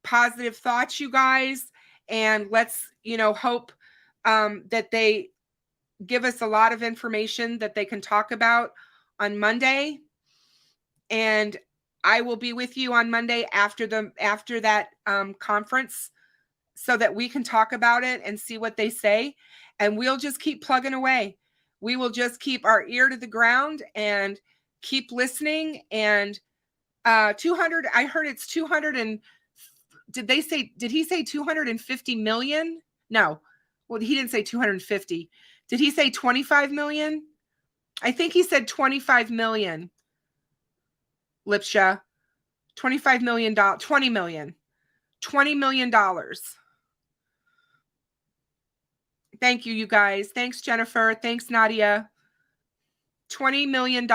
positive thoughts, you guys. And let's, hope that they give us a lot of information that they can talk about on Monday. And I will be with you on Monday after that conference, so that we can talk about it and see what they say. And we'll just keep plugging away. We will just keep our ear to the ground and keep listening. And 200, I heard it's 200 and did he say 250 million? No. Well, he didn't say 250. Did he say 25 million? I think he said 25 million. Lipsha. $25 million, $20 million. $20 million. Thank you, you guys. Thanks, Jennifer. Thanks, Nadia. $20 million.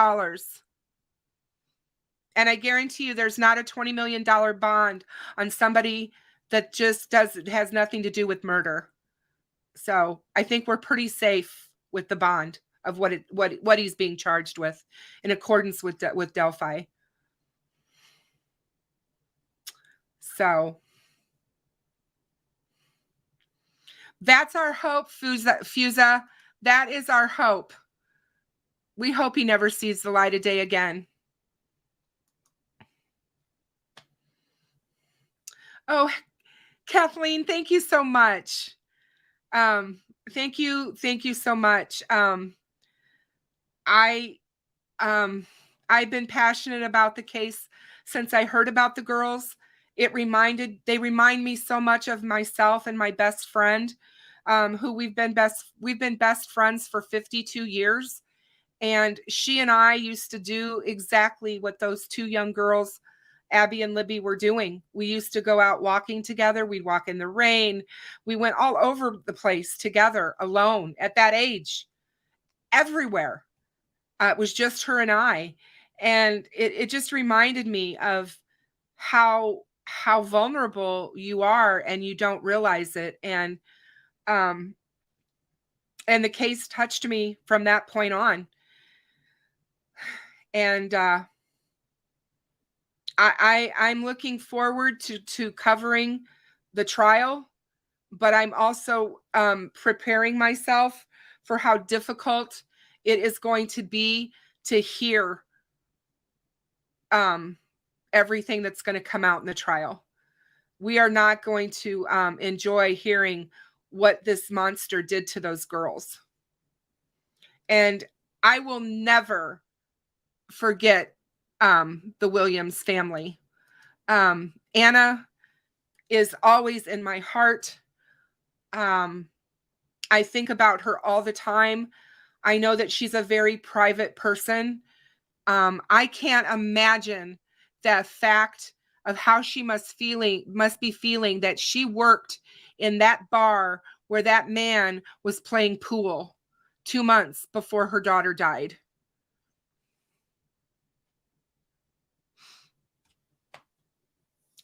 And I guarantee you there's not a $20 million bond on somebody that just has nothing to do with murder. So I think we're pretty safe with the bond of what he's being charged with in accordance with Delphi. So that's our hope, Fusa. That is our hope. We hope he never sees the light of day again. Oh, Kathleen, thank you so much. Thank you so much. I've been passionate about the case since I heard about the girls. They remind me so much of myself and my best friend, who we've been best friends for 52 years. And she and I used to do exactly what those two young girls, Abby and Libby, were doing. We used to go out walking together. We'd walk in the rain. We went all over the place together, alone at that age, everywhere. It was just her and I. And it just reminded me of how vulnerable you are and you don't realize it. And the case touched me from that point on. And I'm looking forward to covering the trial but I'm also preparing myself for how difficult it is going to be to hear everything that's going to come out in the trial. We are not going to enjoy hearing what this monster did to those girls. And I will never forget the Williams family. Anna is always in my heart. I think about her all the time. I know that she's a very private person. I can't imagine the fact of how she must be feeling that she worked in that bar where that man was playing pool 2 months before her daughter died.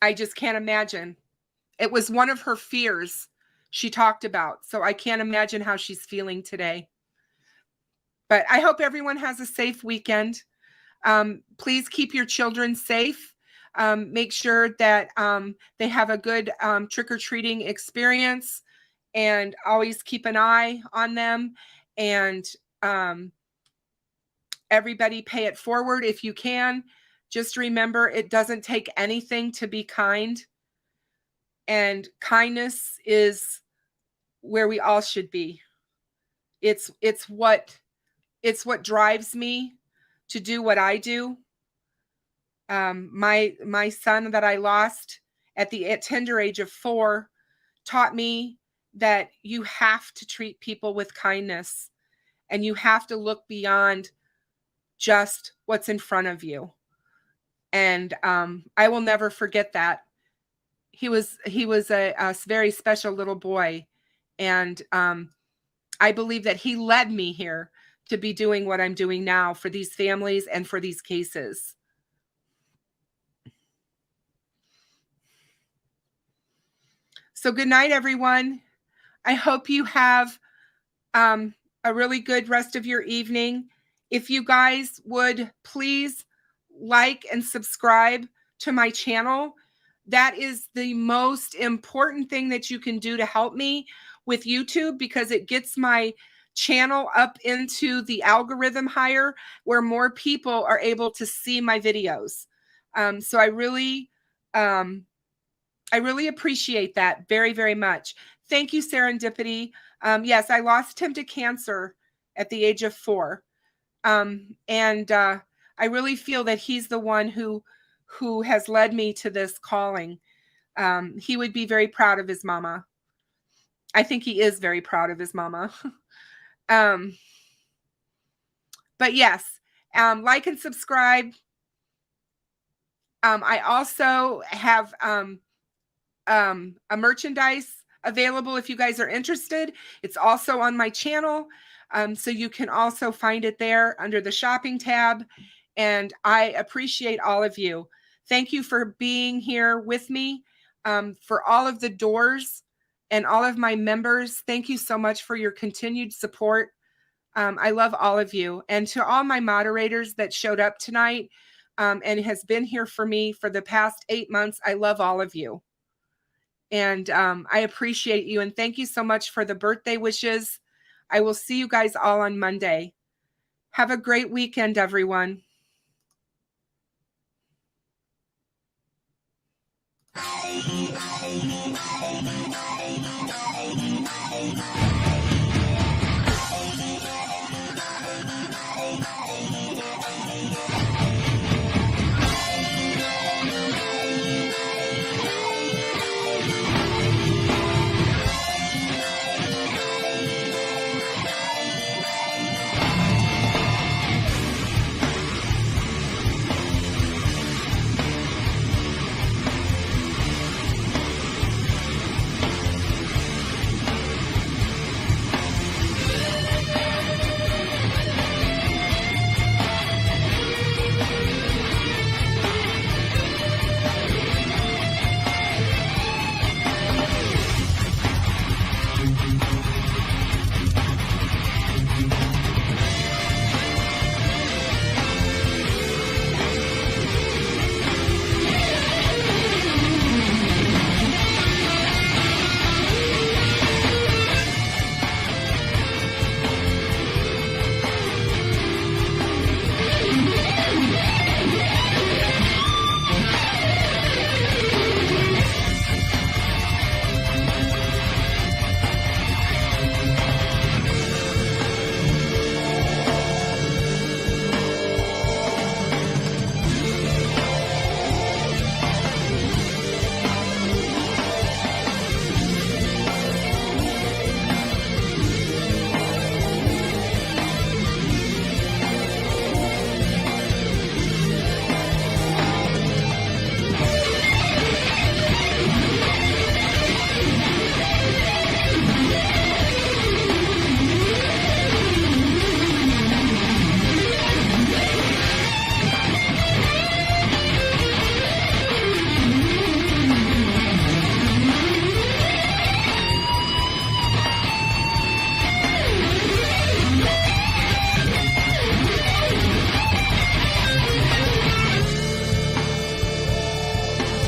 I just can't imagine. It was one of her fears she talked about. So I can't imagine how she's feeling today. But I hope everyone has a safe weekend. Please keep your children safe. Make sure that they have a good trick-or-treating experience, and always keep an eye on them. And everybody pay it forward if you can. Just remember, it doesn't take anything to be kind. And kindness is where we all should be. It's what drives me to do what I do. My son that I lost at the tender age of 4 taught me that you have to treat people with kindness, and you have to look beyond just what's in front of you. And I will never forget that. He was a very special little boy, and I believe that he led me here to be doing what I'm doing now for these families and for these cases. So good night, everyone. I hope you have a really good rest of your evening. If you guys would please like and subscribe to my channel. That is the most important thing that you can do to help me with YouTube, because it gets my channel up into the algorithm higher, where more people are able to see my videos. So I really appreciate that very, very much. Thank you, Serendipity. Yes, I lost him to cancer at the age of 4. And I really feel that he's the one who has led me to this calling. He would be very proud of his mama. I think he is very proud of his mama. But yes, like and subscribe. I also have a merchandise available if you guys are interested. It's also on my channel. So you can also find it there under the shopping tab. And I appreciate all of you. Thank you for being here with me, for all of the doors and all of my members. Thank you so much for your continued support. I love all of you. And to all my moderators that showed up tonight and has been here for me for the past 8 months, I love all of you. And I appreciate you. And thank you so much for the birthday wishes. I will see you guys all on Monday. Have a great weekend, everyone.